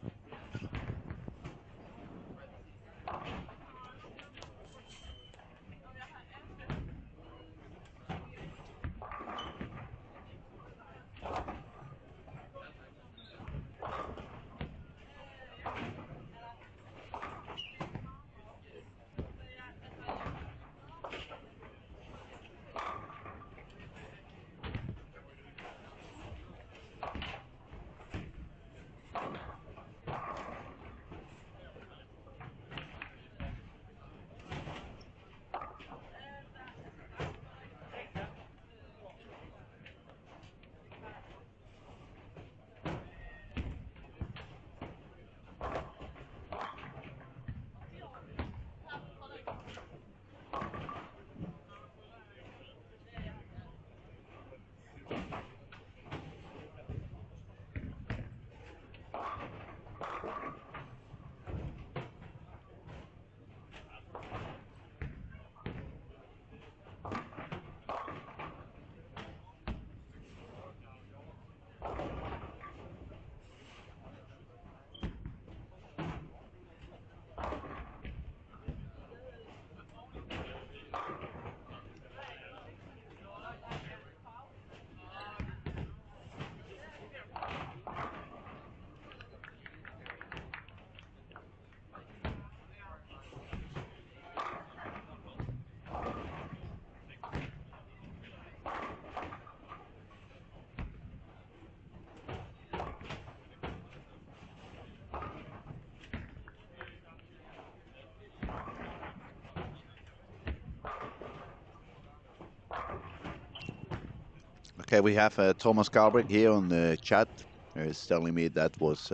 Okay, we have Thomas Galbraith here on the chat. He's telling me that was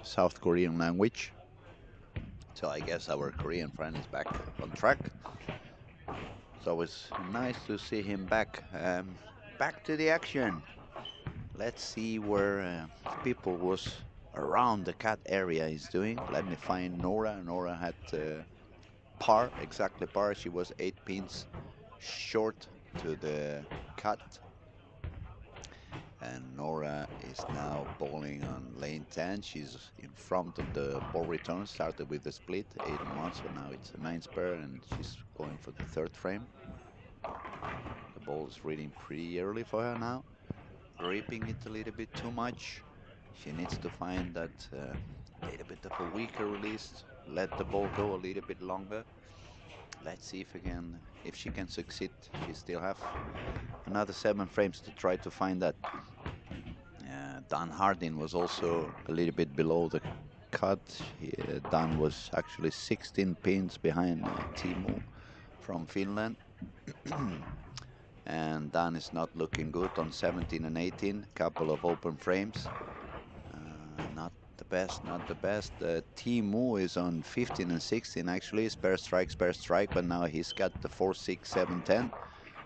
South Korean language. So I guess our Korean friend is back on track. So it's nice to see him back. Back to the action. Let's see where people was around the cat area is doing. Let me find Nora. Nora had par, exactly par. She was 8 pins short to the cut. And Nora is now bowling on lane 10. She's in front of the ball return. Started with the split, 8 and 1, so now it's a 9 spare, and she's going for the third frame. The ball is reading pretty early for her now. Gripping it a little bit too much. She needs to find that little bit of a weaker release. Let the ball go a little bit longer. Let's see if she can succeed. She still have another 7 frames to try to find that. Dan Hardin was also a little bit below the cut. Dan was actually 16 pins behind Timo from Finland. And Dan is not looking good on 17 and 18. Couple of open frames. Not the best, not the best. Timo is on 15 and 16 actually. Spare strike, but now he's got the 4, 6, 7, 10.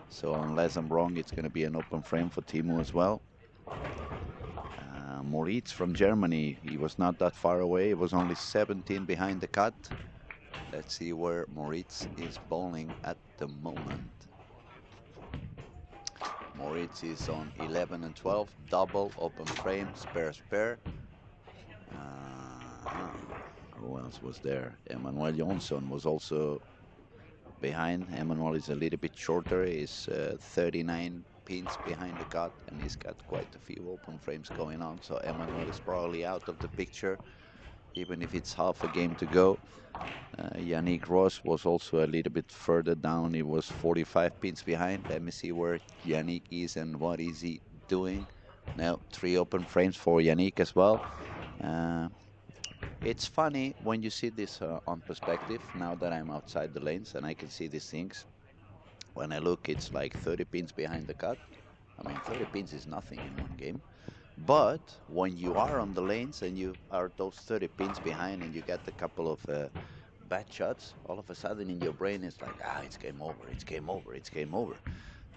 So unless I'm wrong, it's going to be an open frame for Timo as well. Moritz from Germany, he was not that far away. It was only 17 behind the cut. Let's see where Moritz is bowling at the moment. Moritz is on 11 and 12, double, open frame, spare. Who else was there? Emmanuel Jonsson was also behind. Emmanuel is a little bit shorter. He's 39 pins behind the cut, and he's got quite a few open frames going on. So Emmanuel is probably out of the picture, even if it's half a game to go. Yannick Ross was also a little bit further down. He was 45 pins behind. Let me see where Yannick is and what is he doing. Now 3 open frames for Yannick as well. It's funny when you see this on perspective, now that I'm outside the lanes and I can see these things. When I look, it's like 30 pins behind the cut. I mean, 30 pins is nothing in one game. But when you are on the lanes and you are those 30 pins behind and you get a couple of bad shots, all of a sudden in your brain it's like, it's game over, it's game over, it's game over.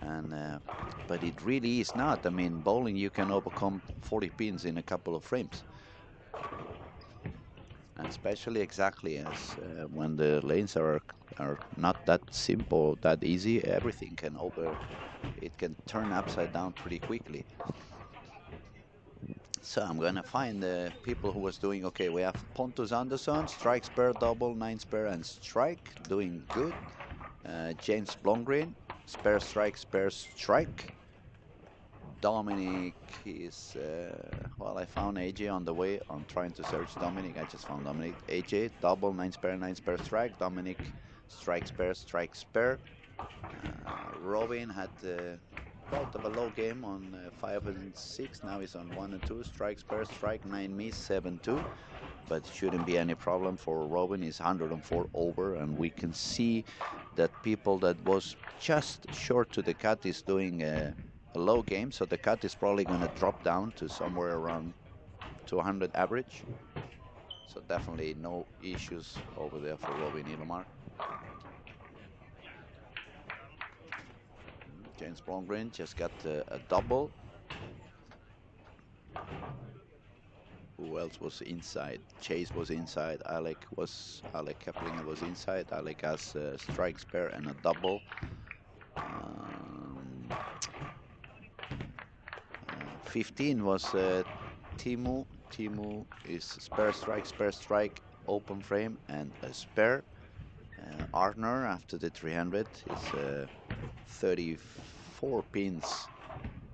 And but it really is not. I mean, bowling, you can overcome 40 pins in a couple of frames. And especially exactly as when the lanes are not that simple, that easy, everything it can turn upside down pretty quickly. So I'm gonna find the people who was doing okay. We have Pontus Andersson, strike, spare, double, 9 spare, and strike, doing good. James Blomgren, spare, strike. Dominic is, well, I found AJ on the way. I'm trying to search Dominic. I just found Dominic. AJ, double, 9 spare, strike. Dominic, strike, spare. Robin had quite of a low game on 5 and 6. Now he's on 1 and 2. Strike, spare, strike, 9 miss, 7-2. But shouldn't be any problem for Robin. He's 104 over, and we can see that people that was just short to the cut is doing a low game, so the cut is probably going to drop down to somewhere around 200 average. So definitely no issues over there for Robin Ilomar. James Blomgren just got a double. Who else was inside? Chase was inside. Alec Keplinger was inside. Alec has a strike, spare, and a double. 15 was Timo. Timo is spare, strike, open frame, and a spare. Arner, after the 300, is 34 pins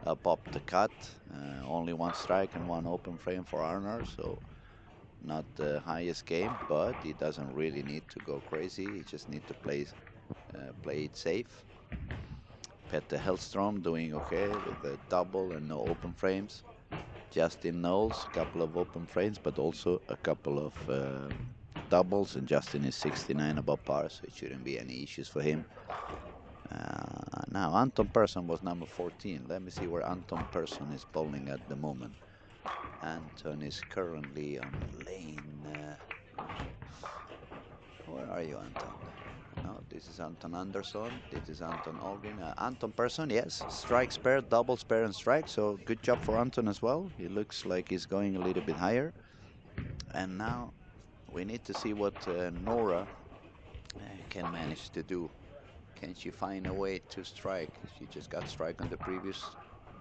above the cut. Only 1 strike and 1 open frame for Arner, so not the highest game, but he doesn't really need to go crazy. He just need to play it safe. Petter Hellstrom doing okay with a double and no open frames. Justin Knowles, a couple of open frames, but also a couple of doubles, and Justin is 69 above par, so it shouldn't be any issues for him. Now, Anton Persson was number 14. Let me see where Anton Persson is bowling at the moment. Anton is currently on lane... where are you, Anton? No, This is Anton Anderson. This is Anton Olgren. Anton Persson, yes. Strike spare, double spare, and strike. So good job for Anton as well. He looks like he's going a little bit higher. And now we need to see what Nora can manage to do. Can she find a way to strike? She just got strike on the previous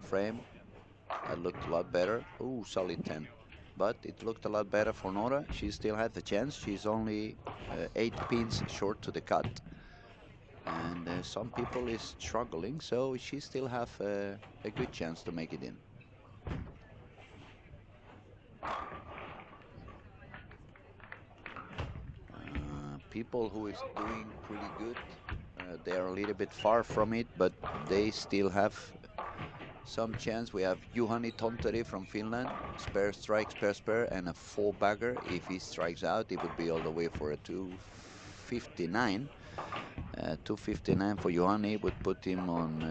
frame. That looked a lot better. Ooh, solid 10. But it looked a lot better for Nora. She still had the chance. She's only 8 pins short to the cut. And some people is struggling, so she still have a good chance to make it in. People who is doing pretty good, they are a little bit far from it, but they still have some chance. We have Juhani Tonteri from Finland, spare strike, spare spare, and a 4-bagger. If he strikes out, it would be all the way for a 259. 259 for Juhani would put him on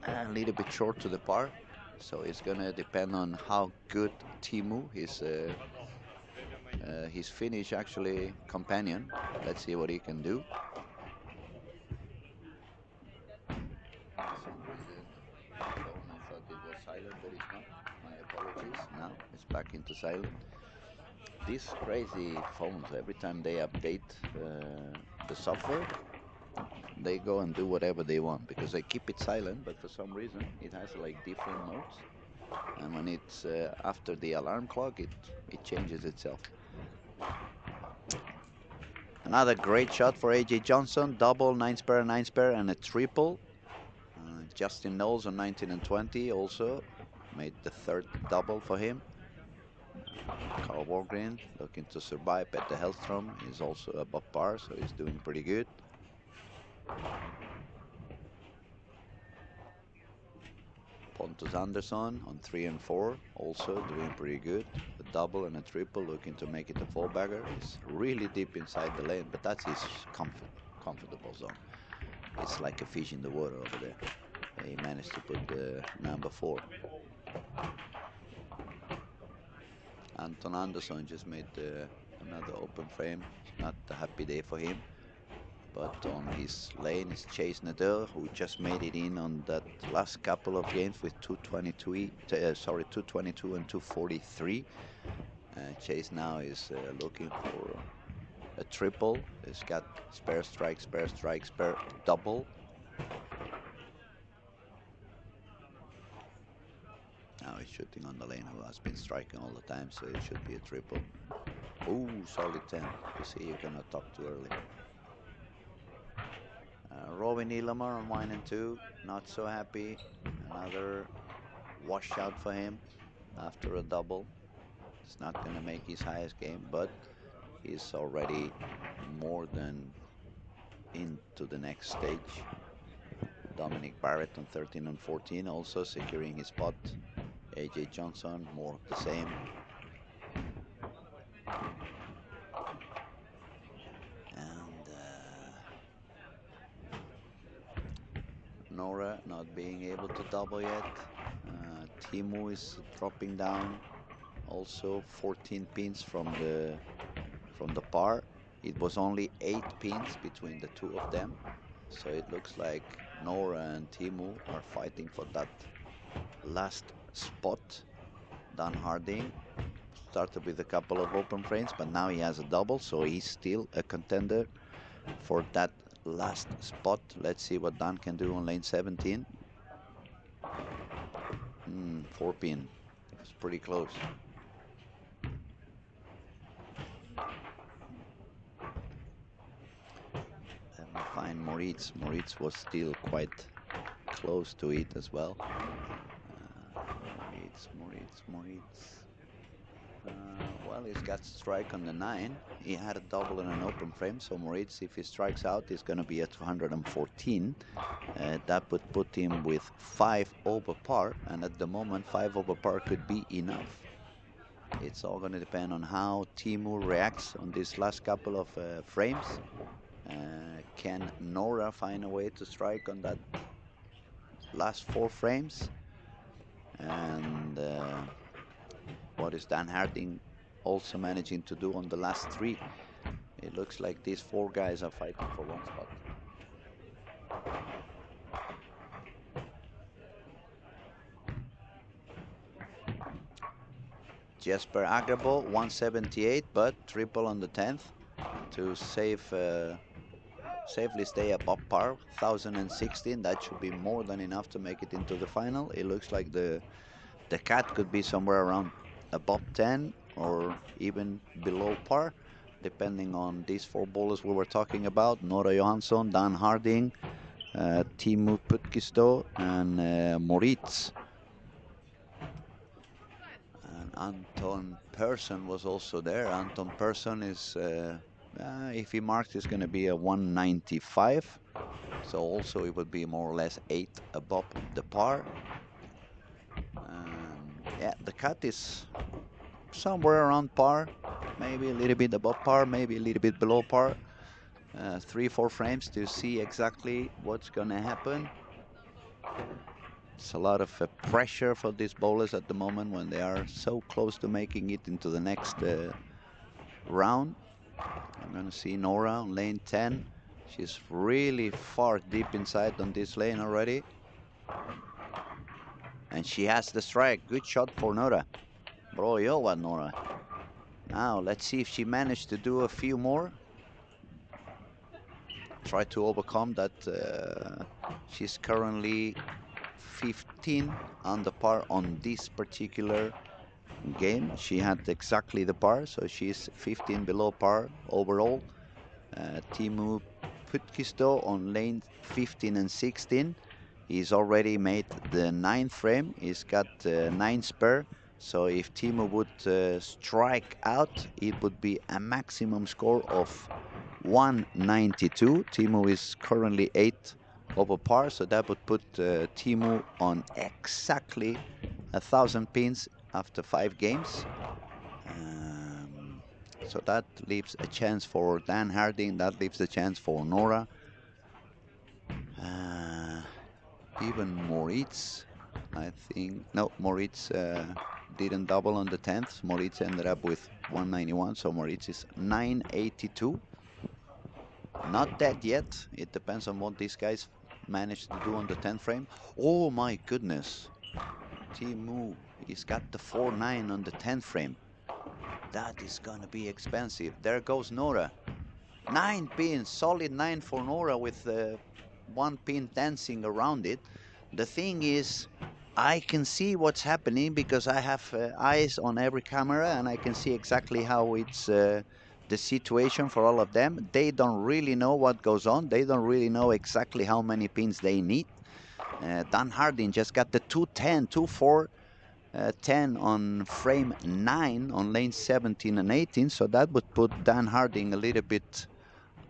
a little bit short to the par. So it's gonna depend on how good Timu, his Finnish actually companion. Let's see what he can do. I thought it was silent, but it's not. My apologies. Now it's back into silent. These crazy phones, every time they update the software, they go and do whatever they want because they keep it silent, but for some reason it has like different modes. And when it's after the alarm clock, it changes itself. Another great shot for AJ Johnson. Double, 9 spare, 9 spare, and a triple. Justin Knowles on 19 and 20 also made the third double for him. Carl Walgren looking to survive. Petter Hellstrom is also above par, so he's doing pretty good. Pontus Anderson on 3 and 4, also doing pretty good. A double and a triple, looking to make it a 4-bagger. He's really deep inside the lane, but that's his comfortable zone. It's like a fish in the water over there. He managed to put the number 4. Anton Anderson just made another open frame. Not a happy day for him. But on his lane is Chase Nader, who just made it in on that last couple of games with 222 and 243. Chase now is looking for a triple. He's got spare strike, spare strike, spare double. Now he's shooting on the lane who has been striking all the time, so it should be a triple. Ooh, solid 10. You see, you cannot talk too early. Robin Nilamar on 1 and 2, not so happy. Another washout for him after a double. It's not going to make his highest game, but he's already more than into the next stage. Dominic Barrett on 13 and 14, also securing his spot. AJ Johnson, more of the same. And Nora not being able to double yet. Timu is dropping down. Also 14 pins from the par. It was only 8 pins between the two of them. So it looks like Nora and Timu are fighting for that last spot. Dan Harding started with a couple of open frames, but now he has a double, so he's still a contender for that last spot. Let's see what Dan can do on lane 17. 4 pin. It's pretty close. Let me find Moritz. Moritz was still quite close to it as well. Moritz. Well, he's got strike on the 9. He had a double and an open frame, so Moritz, if he strikes out, is going to be at 214. That would put him with 5 over par, and at the moment 5 over par could be enough. It's all going to depend on how Timu reacts on these last couple of frames. Can Nora find a way to strike on that last 4 frames? And what is Dan Harding also managing to do on the last 3? It looks like these 4 guys are fighting for one spot. Jesper Agrebo 178, but triple on the 10th to safely stay above par. 1016. That should be more than enough to make it into the final. It looks like the cat could be somewhere around above 10 or even below par, depending on these four bowlers we were talking about: Nora Johansson, Dan Harding, Teemu Putkisto, and Moritz. And Anton Persson was also there. Anton Persson is, if he marks, it's going to be a 195. So also it would be more or less 8 above the par. Yeah, the cat is somewhere around par, maybe a little bit above par, maybe a little bit below par. 3-4 frames to see exactly what's going to happen. It's a lot of pressure for these bowlers at the moment when they are so close to making it into the next round. I'm going to see Nora on lane 10. She's really far deep inside on this lane already. And she has the strike. Good shot for Nora. Bra jobbat, Nora. Now let's see if she managed to do a few more. Try to overcome that. She's currently 15 under par on this particular game. She had exactly the par, so she's 15 below par overall. Teemu Putkisto on lane 15 and 16. He's already made the 9th frame. He's got 9 spare. So if Teemu would strike out, it would be a maximum score of 192. Teemu is currently 8 over par, so that would put Teemu on exactly 1,000 pins after 5 games. So that leaves a chance for Dan Harding. That leaves a chance for Nora. Even Moritz, I think. No, Moritz didn't double on the 10th. Moritz ended up with 191, so Moritz is 982. Not dead yet. It depends on what these guys managed to do on the 10th frame. Oh my goodness. Teemu, he's got the 4-9 on the 10th frame. That is gonna be expensive. There goes Nora. 9 pins, solid 9 for Nora with 1 pin dancing around it. The thing is, I can see what's happening because I have eyes on every camera and I can see exactly how it's the situation for all of them. They don't really know what goes on. They don't really know exactly how many pins they need. Dan Harding just got the 210, 2-4, 10 on frame 9 on lane 17 and 18. So that would put Dan Harding a little bit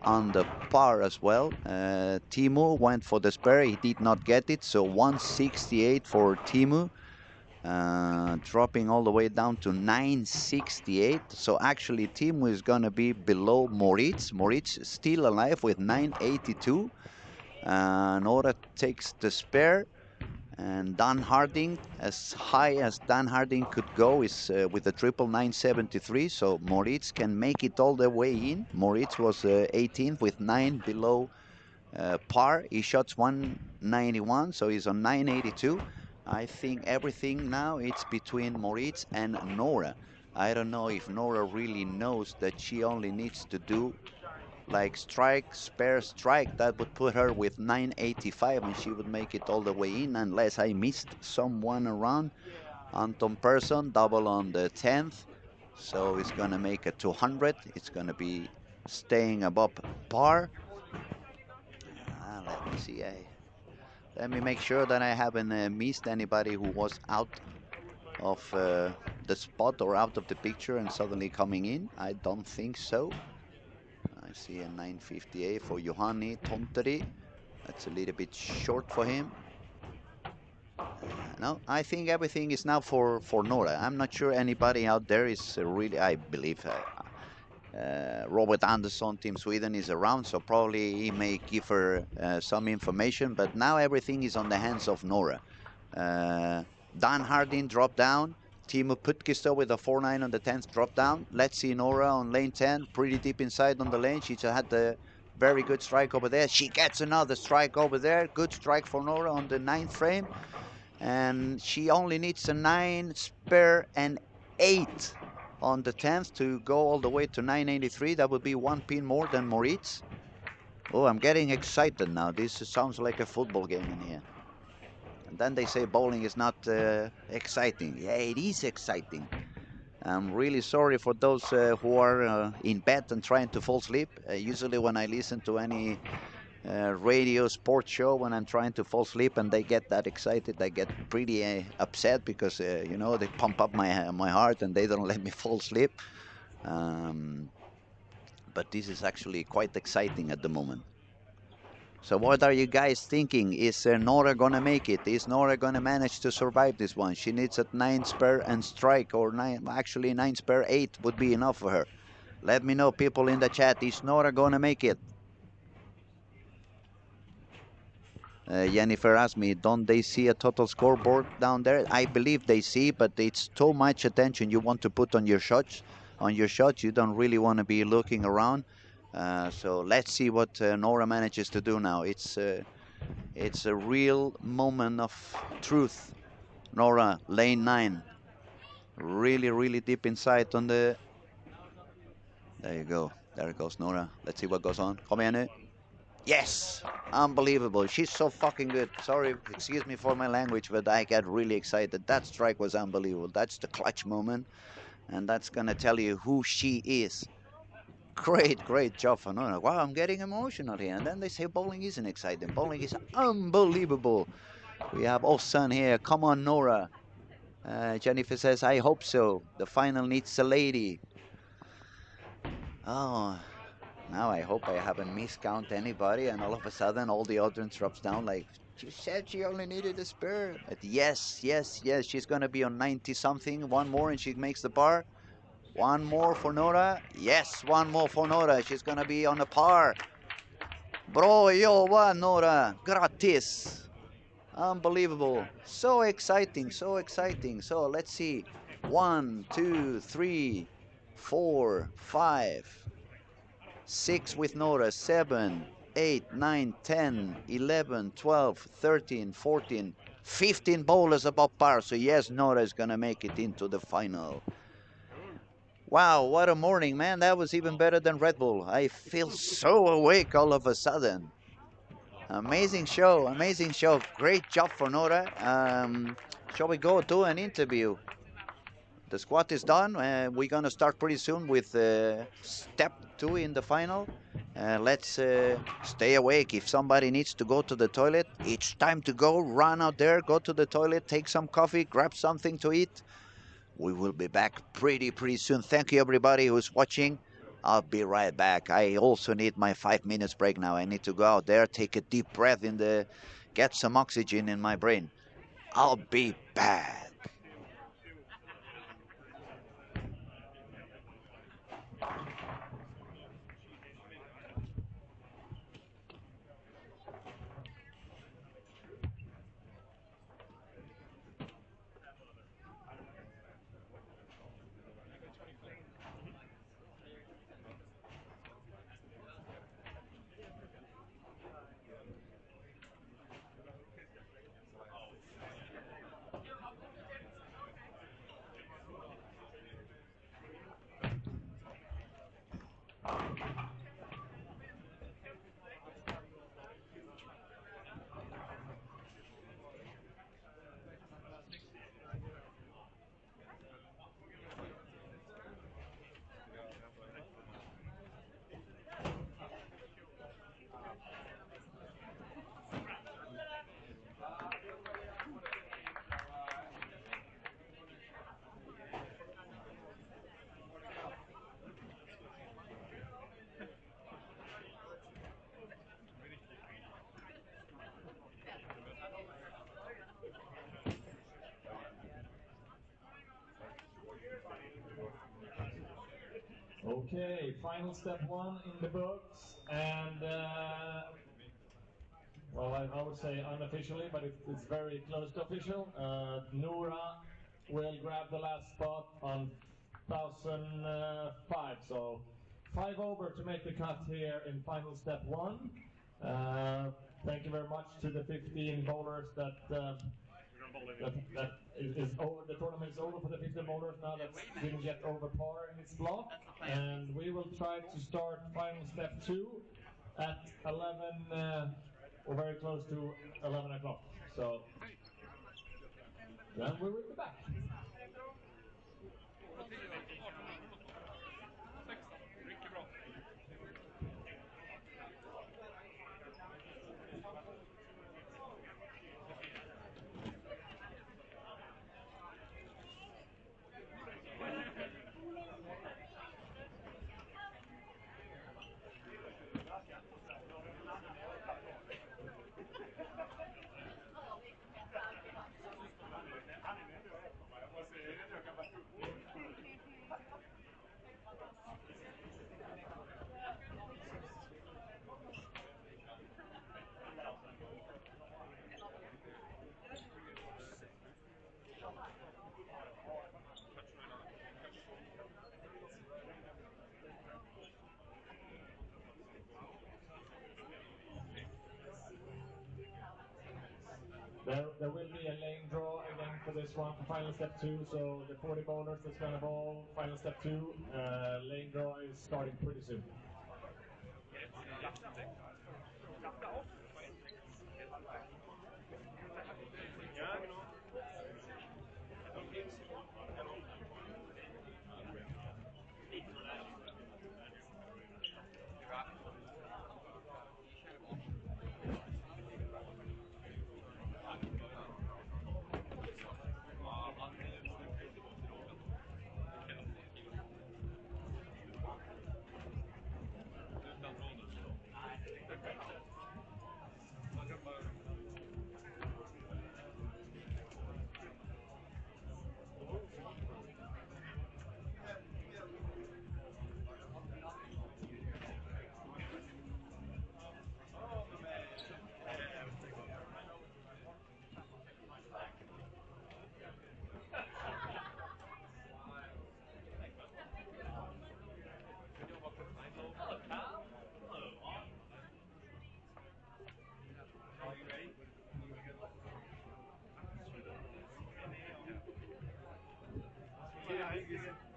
on the par as well. Teemu went for the spare. He did not get it. So 168 for Teemu. Dropping all the way down to 968. So actually Teemu is going to be below Moritz. Moritz still alive with 982. Nora takes the spare. And Dan Harding, as high as Dan Harding could go, is with a triple 973. So Moritz can make it all the way in. Moritz was 18th with 9 below par. He shots 191, so he's on 982. I think everything now it's between Moritz and Nora. I don't know if Nora really knows that she only needs to do like strike, spare, strike. That would put her with 985 and she would make it all the way in, unless I missed someone around. Anton Persson double on the 10th, so it's gonna make a 200. It's gonna be staying above par. Let me see. Let me make sure that I haven't missed anybody who was out of the spot or out of the picture and suddenly coming in. I don't think so. I see a 958 for Juhani Tonteri. That's a little bit short for him. No, I think everything is now for Nora. I'm not sure anybody out there is really, I believe Robert Andersson, Team Sweden, is around, so probably he may give her some information, but now everything is on the hands of Nora. Dan Harding dropped down. Teemu Putkisto with a 4-9 on the 10th drop down. Let's see Nora on lane 10, pretty deep inside on the lane. She just had the very good strike over there. She gets another strike over there. Good strike for Nora on the 9th frame. And she only needs a 9 spare and 8 on the 10th to go all the way to 983. That would be 1 pin more than Moritz. Oh, I'm getting excited now. This sounds like a football game in here. And then they say bowling is not exciting. Yeah, it is exciting. I'm really sorry for those who are in bed and trying to fall asleep. Usually when I listen to any radio sports show, when I'm trying to fall asleep and they get that excited, I get pretty upset because, you know, they pump up my heart and they don't let me fall asleep. But this is actually quite exciting at the moment. So what are you guys thinking? Is Nora gonna make it? Is Nora gonna manage to survive this one? She needs a 9 spare and strike, or actually 9 spare 8 would be enough for her. Let me know, people in the chat. Is Nora gonna make it? Jennifer asked me, don't they see a total scoreboard down there? I believe they see, but it's too much attention you want to put on your shots. On your shots, you don't really want to be looking around. So let's see what Nora manages to do now. It's a real moment of truth. Nora, lane 9. Really, really deep inside on the... There you go. There goes Nora. Let's see what goes on. Kom igen nu. Yes! Unbelievable. She's so fucking good. Sorry, excuse me for my language, but I get really excited. That strike was unbelievable. That's the clutch moment, and that's gonna tell you who she is. Great, great job for Nora. Wow, I'm getting emotional here. And then they say bowling isn't exciting. Bowling is unbelievable. We have Ossan here. Come on, Nora. Jennifer says, I hope so. The final needs a lady. Oh, now I hope I haven't miscount anybody, and all of a sudden all the audience drops down like, she said she only needed a spare. But yes, yes, yes, she's gonna be on 90 something. One more and she makes the par. One more for Nora. Yes, one more for Nora. She's gonna be on a par. Bro, yo, va, Nora. Gratis. Unbelievable. So exciting, so exciting. So let's see. 1, 2, 3, 4, 5, 6 with Nora, 7, 8, 9, 10, 11, 12, 13, 14, 15 bowlers above par. So yes, Nora is gonna make it into the final. Wow, what a morning, man. That was even better than Red Bull. I feel so awake all of a sudden. Amazing show, amazing show. Great job for Nora. Shall we go to an interview? The squat is done. We're going to start pretty soon with step 2 in the final. Let's stay awake. If somebody needs to go to the toilet, it's time to go. Run out there, go to the toilet, take some coffee, grab something to eat. We will be back pretty soon. Thank you, everybody who's watching. I'll be right back. I also need my 5 minutes break now. I need to go out there, take a deep breath get some oxygen in my brain. I'll be back. Okay, final step 1 in the books, and well, I would say unofficially, but it's very close to official. Nora will grab the last spot on 1005, so 5 over to make the cut here in final step 1. Thank you very much to the 15 bowlers that is over. The tournament is over for the 15 bowlers now that didn't get over par in its block, and we will try to start final step 2 at 11 or very close to 11 o'clock. So then we will be back. There will be a lane draw again for this one for final step 2. So the 40 bowlers that's going to bowl final step 2, lane draw is starting pretty soon. Are you ready? Yeah, I think